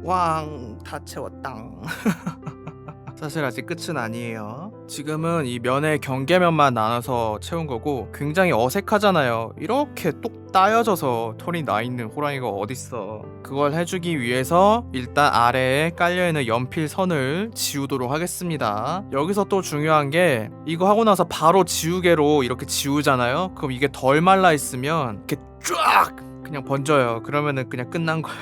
왕, 다 채웠당. 사실 아직 끝은 아니에요. 지금은 이 면의 경계면만 나눠서 채운 거고 굉장히 어색하잖아요. 이렇게 똑 따여져서 털이 나 있는 호랑이가 어딨어. 그걸 해주기 위해서 일단 아래에 깔려있는 연필 선을 지우도록 하겠습니다. 여기서 또 중요한 게 이거 하고 나서 바로 지우개로 이렇게 지우잖아요. 그럼 이게 덜 말라 있으면 이렇게 쫙 그냥 번져요. 그러면은 그냥 끝난 거야.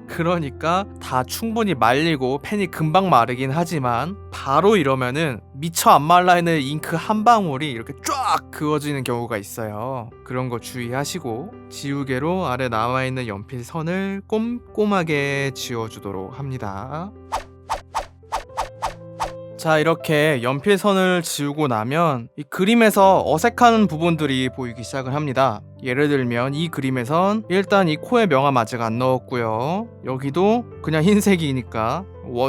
그러니까 다 충분히 말리고 펜이 금방 마르긴 하지만 바로 이러면은 미처 안 말라있는 잉크 한 방울이 이렇게 쫙 그어지는 경우가 있어요. 그런 거 주의하시고 지우개로 아래 남아있는 연필 선을 꼼꼼하게 지워주도록 합니다. 자, 이렇게 연필선을 지우고 나면 이 그림에서 어색한 부분들이 보이기 시작을 합니다. 예를 들면 이 그림에선 일단 이 코에 명암 아직 안 넣었고요. 여기도 그냥 흰색이니까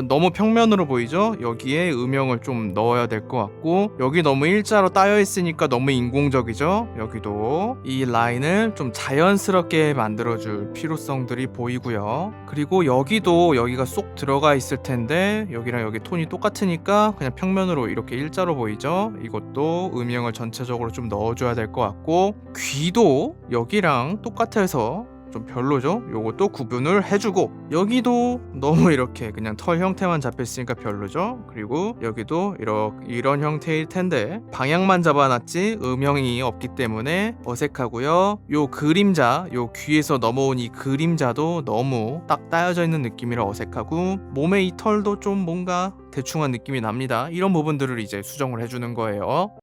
너무 평면으로 보이죠? 여기에 음영을 좀 넣어야 될 것 같고 여기 너무 일자로 따여 있으니까 너무 인공적이죠? 여기도 이 라인을 좀 자연스럽게 만들어줄 필요성들이 보이고요. 그리고 여기가 쏙 들어가 있을 텐데 여기랑 여기 톤이 똑같으니까 그냥 평면으로 이렇게 일자로 보이죠? 이것도 음영을 전체적으로 좀 넣어줘야 될 것 같고 귀도 여기랑 똑같아서 좀 별로죠? 요것도 구분을 해주고 여기도 너무 이렇게 그냥 털 형태만 잡혔으니까 별로죠? 그리고 여기도 이런 형태일 텐데 방향만 잡아놨지 음영이 없기 때문에 어색하고요. 요 그림자, 요 귀에서 넘어온 이 그림자도 너무 딱 따여져 있는 느낌이라 어색하고 몸에 이 털도 좀 뭔가 대충한 느낌이 납니다. 이런 부분들을 이제 수정을 해주는 거예요.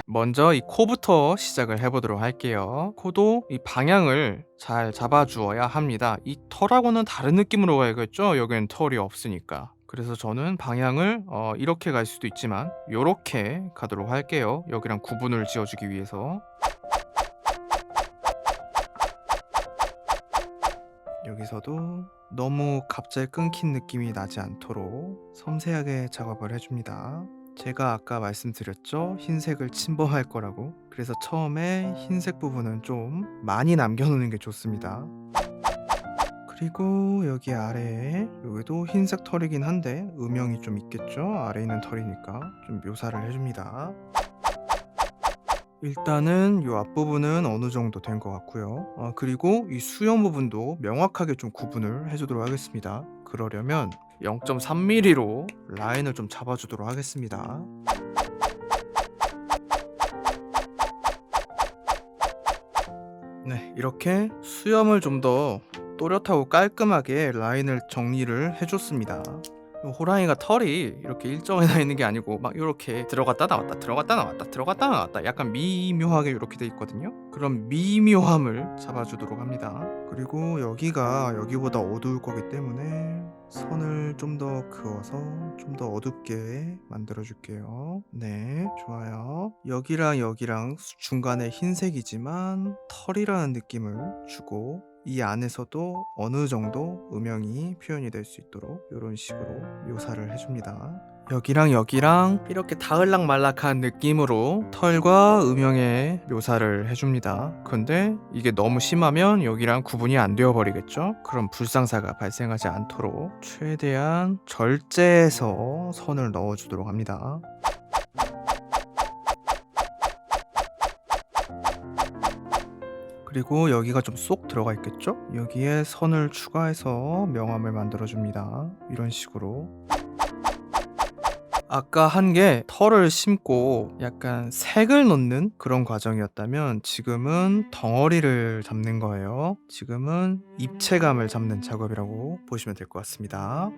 먼저 이 코부터 시작을 해보도록 할게요. 코도 이 방향을 잘 잡아주어야 합니다. 이 털하고는 다른 느낌으로 가야겠죠? 여기는 털이 없으니까. 그래서 저는 방향을 이렇게 갈 수도 있지만 이렇게 가도록 할게요. 여기랑 구분을 지어주기 위해서. 여기서도 너무 갑자기 끊긴 느낌이 나지 않도록 섬세하게 작업을 해줍니다. 제가 아까 말씀드렸죠? 흰색을 침범할 거라고. 그래서 처음에 흰색 부분은 좀 많이 남겨놓는 게 좋습니다. 그리고 여기 아래에 여기도 흰색 털이긴 한데 음영이 좀 있겠죠? 아래에 있는 털이니까 좀 묘사를 해줍니다. 일단은 이 앞부분은 어느 정도 된 것 같고요. 그리고 이 수염 부분도 명확하게 좀 구분을 해주도록 하겠습니다. 그러려면 0.3mm로 라인을 좀 잡아주도록 하겠습니다. 네, 이렇게 수염을 좀 더 또렷하고 깔끔하게 라인을 정리를 해줬습니다. 호랑이가 털이 이렇게 일정해져 있는 게 아니고 막 이렇게 들어갔다 나왔다 들어갔다 나왔다 들어갔다 나왔다 약간 미묘하게 이렇게 돼 있거든요. 그런 미묘함을 잡아주도록 합니다. 그리고 여기가 여기보다 어두울 거기 때문에 선을 좀 더 그어서 좀 더 어둡게 만들어 줄게요. 네, 좋아요. 여기랑 여기랑 중간에 흰색이지만 털이라는 느낌을 주고 이 안에서도 어느 정도 음영이 표현이 될 수 있도록 이런 식으로 묘사를 해줍니다. 여기랑 여기랑 이렇게 다을락말락한 느낌으로 털과 음영의 묘사를 해줍니다. 근데 이게 너무 심하면 여기랑 구분이 안 되어 버리겠죠? 그럼 불상사가 발생하지 않도록 최대한 절제해서 선을 넣어주도록 합니다. 그리고 여기가 좀 쏙 들어가 있겠죠? 여기에 선을 추가해서 명암을 만들어줍니다. 이런 식으로. 아까 한 게 털을 심고 약간 색을 넣는 그런 과정이었다면 지금은 덩어리를 잡는 거예요. 지금은 입체감을 잡는 작업이라고 보시면 될 것 같습니다.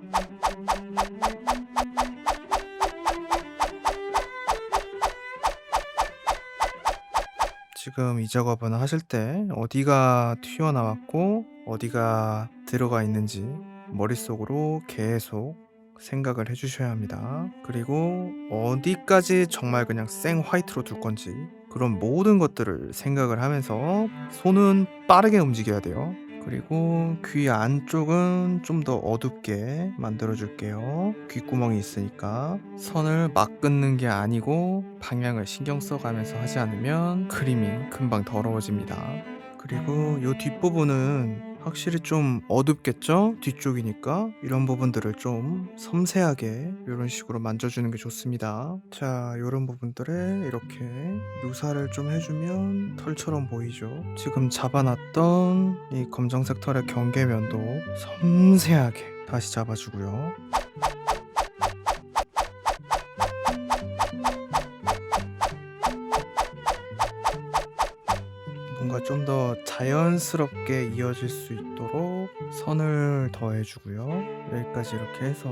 지금 이 작업은 하실 때 어디가 튀어나왔고 어디가 들어가 있는지 머릿속으로 계속 생각을 해주셔야 합니다. 그리고 어디까지 정말 그냥 생 화이트로 둘 건지 그런 모든 것들을 생각을 하면서 손은 빠르게 움직여야 돼요. 그리고 귀 안쪽은 좀 더 어둡게 만들어 줄게요. 귓구멍이 있으니까 선을 막 긋는 게 아니고 방향을 신경 써가면서 하지 않으면 그림이 금방 더러워집니다. 그리고 이 뒷부분은 확실히 좀 어둡겠죠? 뒤쪽이니까 이런 부분들을 좀 섬세하게 이런 식으로 만져주는 게 좋습니다. 자, 이런 부분들에 이렇게 묘사를 좀 해주면 털처럼 보이죠? 지금 잡아놨던 이 검정색 털의 경계면도 섬세하게 다시 잡아주고요. 뭔가 좀 더 자연스럽게 이어질 수 있도록 선을 더해주고요. 여기까지 이렇게 해서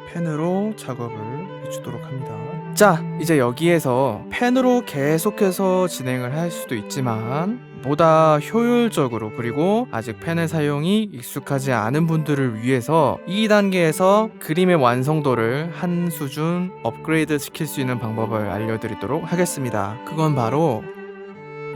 펜으로 작업을 해주도록 합니다. 자, 이제 여기에서 펜으로 계속해서 진행을 할 수도 있지만 보다 효율적으로 그리고 아직 펜의 사용이 익숙하지 않은 분들을 위해서 이 단계에서 그림의 완성도를 한 수준 업그레이드 시킬 수 있는 방법을 알려드리도록 하겠습니다. 그건 바로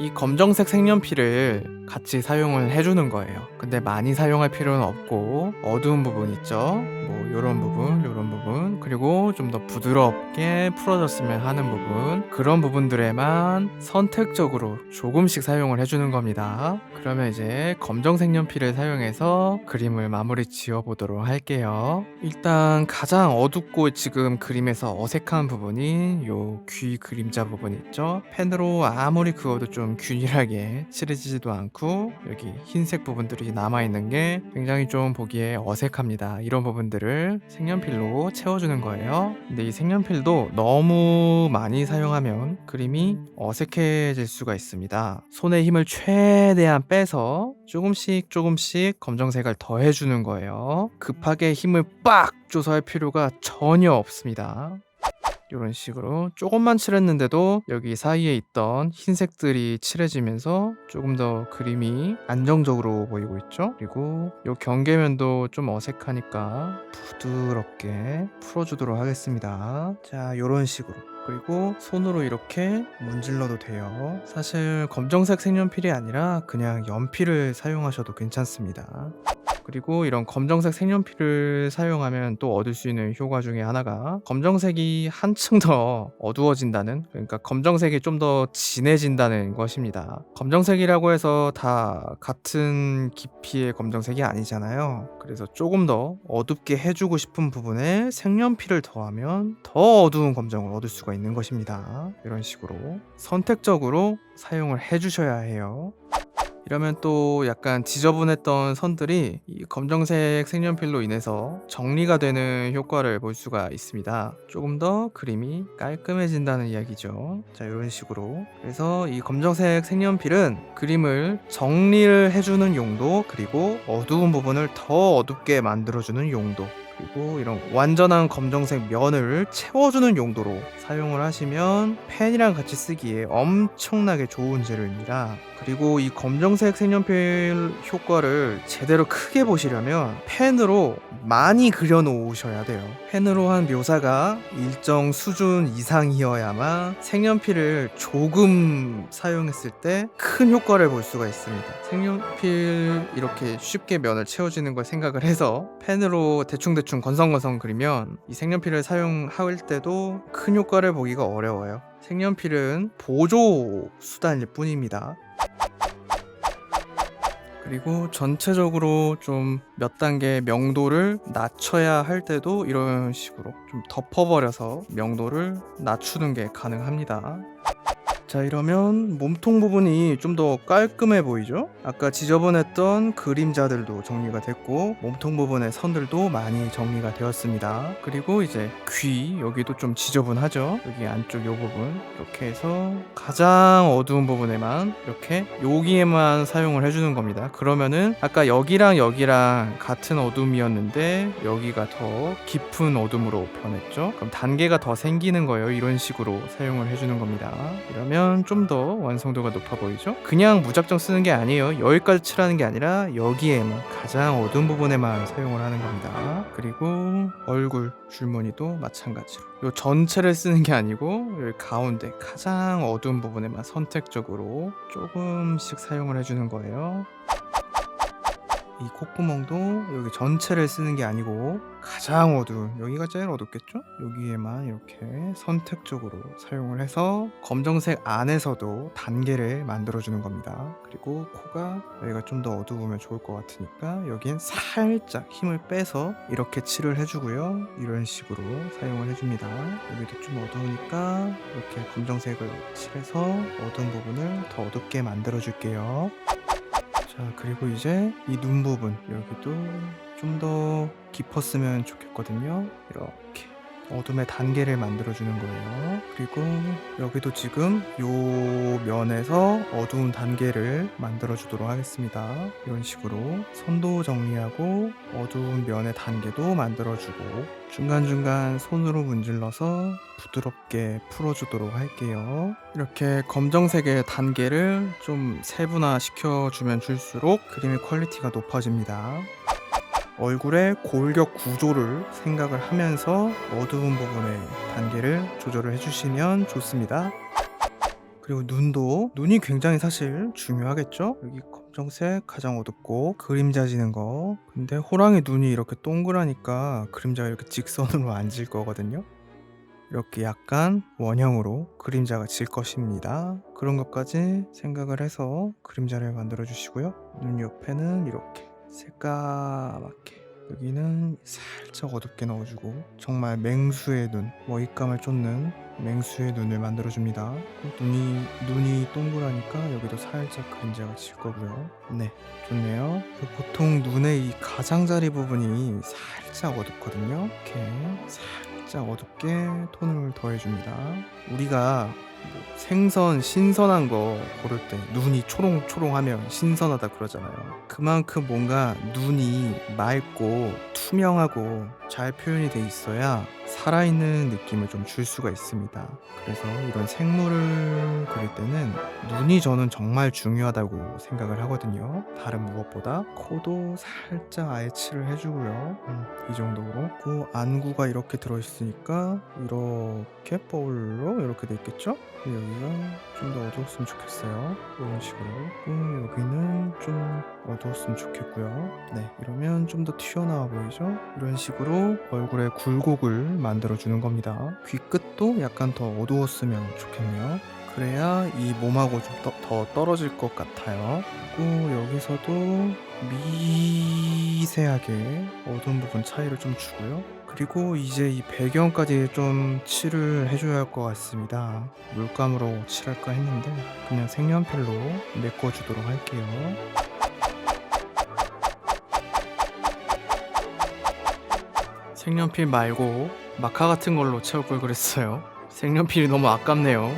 이 검정색 색연필을 같이 사용을 해주는 거예요. 근데 많이 사용할 필요는 없고 어두운 부분 있죠? 뭐 요런 부분 그리고 좀 더 부드럽게 풀어졌으면 하는 부분 그런 부분들에만 선택적으로 조금씩 사용을 해주는 겁니다. 그러면 이제 검정색 연필을 사용해서 그림을 마무리 지어보도록 할게요. 일단 가장 어둡고 지금 그림에서 어색한 부분이 요 귀 그림자 부분 있죠? 펜으로 아무리 그어도 좀 균일하게 칠해지지도 않고 여기 흰색 부분들이 남아있는 게 굉장히 좀 보기에 어색합니다. 이런 부분들을 색연필로 채워주는 거예요. 근데 이 색연필도 너무 많이 사용하면 그림이 어색해질 수가 있습니다. 손의 힘을 최대한 빼서 조금씩 검정색을 더해주는 거예요. 급하게 힘을 빡 줘서 할 필요가 전혀 없습니다. 이런 식으로 조금만 칠했는데도 여기 사이에 있던 흰색들이 칠해지면서 조금 더 그림이 안정적으로 보이고 있죠. 그리고 이 경계면도 좀 어색하니까 부드럽게 풀어주도록 하겠습니다. 자, 이런 식으로 그리고 손으로 이렇게 문질러도 돼요. 사실 검정색 색연필이 아니라 그냥 연필을 사용하셔도 괜찮습니다. 그리고 이런 검정색 색연필을 사용하면 또 얻을 수 있는 효과 중에 하나가 검정색이 한층 더 어두워진다는, 그러니까 검정색이 좀 더 진해진다는 것입니다. 검정색이라고 해서 다 같은 깊이의 검정색이 아니잖아요. 그래서 조금 더 어둡게 해주고 싶은 부분에 색연필을 더하면 더 어두운 검정을 얻을 수가 있는 것입니다. 이런 식으로 선택적으로 사용을 해주셔야 해요. 이러면 또 약간 지저분했던 선들이 이 검정색 색연필로 인해서 정리가 되는 효과를 볼 수가 있습니다. 조금 더 그림이 깔끔해진다는 이야기죠. 자, 이런 식으로. 그래서 이 검정색 색연필은 그림을 정리를 해주는 용도, 그리고 어두운 부분을 더 어둡게 만들어주는 용도, 그리고 이런 완전한 검정색 면을 채워주는 용도로 사용을 하시면 펜이랑 같이 쓰기에 엄청나게 좋은 재료입니다. 그리고 이 검정색 색연필 효과를 제대로 크게 보시려면 펜으로 많이 그려 놓으셔야 돼요. 펜으로 한 묘사가 일정 수준 이상이어야만 색연필을 조금 사용했을 때 큰 효과를 볼 수가 있습니다. 색연필 이렇게 쉽게 면을 채워지는 걸 생각을 해서 펜으로 대충대충 건성건성 그리면 이 색연필을 사용할 때도 큰 효과를 보기가 어려워요. 색연필은 보조 수단일 뿐입니다. 그리고 전체적으로 좀 몇 단계 명도를 낮춰야 할 때도 이런 식으로 좀 덮어버려서 명도를 낮추는 게 가능합니다. 자, 이러면 몸통 부분이 좀 더 깔끔해 보이죠? 아까 지저분했던 그림자들도 정리가 됐고 몸통 부분의 선들도 많이 정리가 되었습니다. 그리고 이제 귀 여기도 좀 지저분하죠? 여기 안쪽 요 부분 이렇게 해서 가장 어두운 부분에만 이렇게 여기에만 사용을 해주는 겁니다. 그러면은 아까 여기랑 여기랑 같은 어둠이었는데 여기가 더 깊은 어둠으로 변했죠? 그럼 단계가 더 생기는 거예요. 이런 식으로 사용을 해주는 겁니다. 이러면 좀 더 완성도가 높아 보이죠? 그냥 무작정 쓰는 게 아니에요. 여기까지 칠하는 게 아니라 여기에만 가장 어두운 부분에만 사용을 하는 겁니다. 그리고 얼굴 줄무늬도 마찬가지로 이 전체를 쓰는 게 아니고 여기 가운데 가장 어두운 부분에만 선택적으로 조금씩 사용을 해주는 거예요. 이 콧구멍도 여기 전체를 쓰는 게 아니고 가장 어두운 여기가 제일 어둡겠죠? 여기에만 이렇게 선택적으로 사용을 해서 검정색 안에서도 단계를 만들어주는 겁니다. 그리고 코가 여기가 좀 더 어두우면 좋을 것 같으니까 여기엔 살짝 힘을 빼서 이렇게 칠을 해주고요. 이런 식으로 사용을 해줍니다. 여기도 좀 어두우니까 이렇게 검정색을 칠해서 어두운 부분을 더 어둡게 만들어줄게요. 자, 그리고 이제 이 눈 부분 여기도 좀 더 깊었으면 좋겠거든요. 이렇게 어둠의 단계를 만들어주는 거예요. 그리고 여기도 지금 요 면에서 어두운 단계를 만들어주도록 하겠습니다. 이런 식으로 선도 정리하고 어두운 면의 단계도 만들어주고 중간중간 손으로 문질러서 부드럽게 풀어주도록 할게요. 이렇게 검정색의 단계를 좀 세분화 시켜주면 줄수록 그림의 퀄리티가 높아집니다. 얼굴의 골격 구조를 생각을 하면서 어두운 부분의 단계를 조절을 해주시면 좋습니다. 그리고 눈이 굉장히 사실 중요하겠죠? 여기 검정색 가장 어둡고 그림자 지는 거. 근데 호랑이 눈이 이렇게 동그라니까 그림자가 이렇게 직선으로 안 질 거거든요. 이렇게 약간 원형으로 그림자가 질 것입니다. 그런 것까지 생각을 해서 그림자를 만들어 주시고요. 눈 옆에는 이렇게 새까맣게 여기는 살짝 어둡게 넣어주고 정말 맹수의 눈, 먹잇감을 쫓는 맹수의 눈을 만들어줍니다. 눈이 동그라니까 여기도 살짝 그림자가 질 거고요. 네, 좋네요. 보통 눈의 이 가장자리 부분이 살짝 어둡거든요. 이렇게 살짝 어둡게 톤을 더해줍니다. 우리가 생선 신선한 거 고를 때 눈이 초롱초롱하면 신선하다 그러잖아요. 그만큼 뭔가 눈이 맑고 투명하고 잘 표현이 돼 있어야 살아있는 느낌을 좀 줄 수가 있습니다. 그래서 이런 생물을 그릴 때는 눈이 저는 정말 중요하다고 생각을 하거든요. 다른 무엇보다 코도 살짝 아예 칠을 해주고요. 이 정도로 그 안구가 이렇게 들어있으니까 이렇게 볼로 이렇게 돼 있겠죠? 여기가 좀 더 어두웠으면 좋겠어요. 이런 식으로. 여기는 좀 어두웠으면 좋겠고요. 네, 이러면 좀 더 튀어나와 보이죠? 이런 식으로 얼굴에 굴곡을 만들어주는 겁니다. 귀 끝도 약간 더 어두웠으면 좋겠네요. 그래야 이 몸하고 좀 더 떨어질 것 같아요. 그리고 여기서도 미세하게 어두운 부분 차이를 좀 주고요. 그리고 이제 이 배경까지 좀 칠을 해줘야 할 것 같습니다. 물감으로 칠할까 했는데 그냥 색연필로 메꿔주도록 할게요. 색연필 말고 마카 같은 걸로 채울 걸 그랬어요. 색연필이 너무 아깝네요.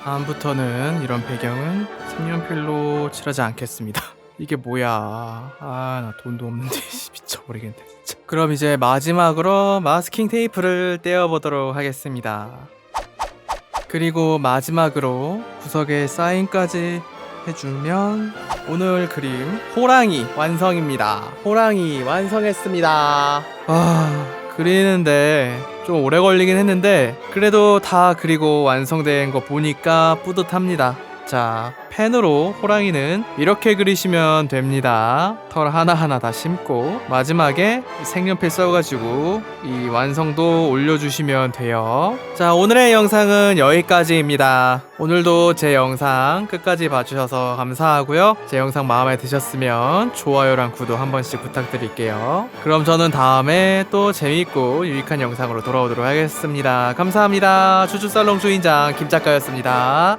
다음부터는 이런 배경은 색연필로 칠하지 않겠습니다. 이게 뭐야. 나 돈도 없는데 미쳐버리겠네 진짜. 그럼 이제 마지막으로 마스킹 테이프를 떼어보도록 하겠습니다. 그리고 마지막으로 구석에 사인까지 해주면 오늘 그림 호랑이 완성입니다. 호랑이 완성했습니다. 그리는데 좀 오래 걸리긴 했는데 그래도 다 그리고 완성된 거 보니까 뿌듯합니다. 자, 펜으로 호랑이는 이렇게 그리시면 됩니다. 털 하나하나 다 심고 마지막에 색연필 써가지고 이 완성도 올려주시면 돼요. 자, 오늘의 영상은 여기까지입니다. 오늘도 제 영상 끝까지 봐주셔서 감사하고요. 제 영상 마음에 드셨으면 좋아요랑 구독 한 번씩 부탁드릴게요. 그럼 저는 다음에 또 재밌고 유익한 영상으로 돌아오도록 하겠습니다. 감사합니다. 추추살롱 주인장 김작가였습니다.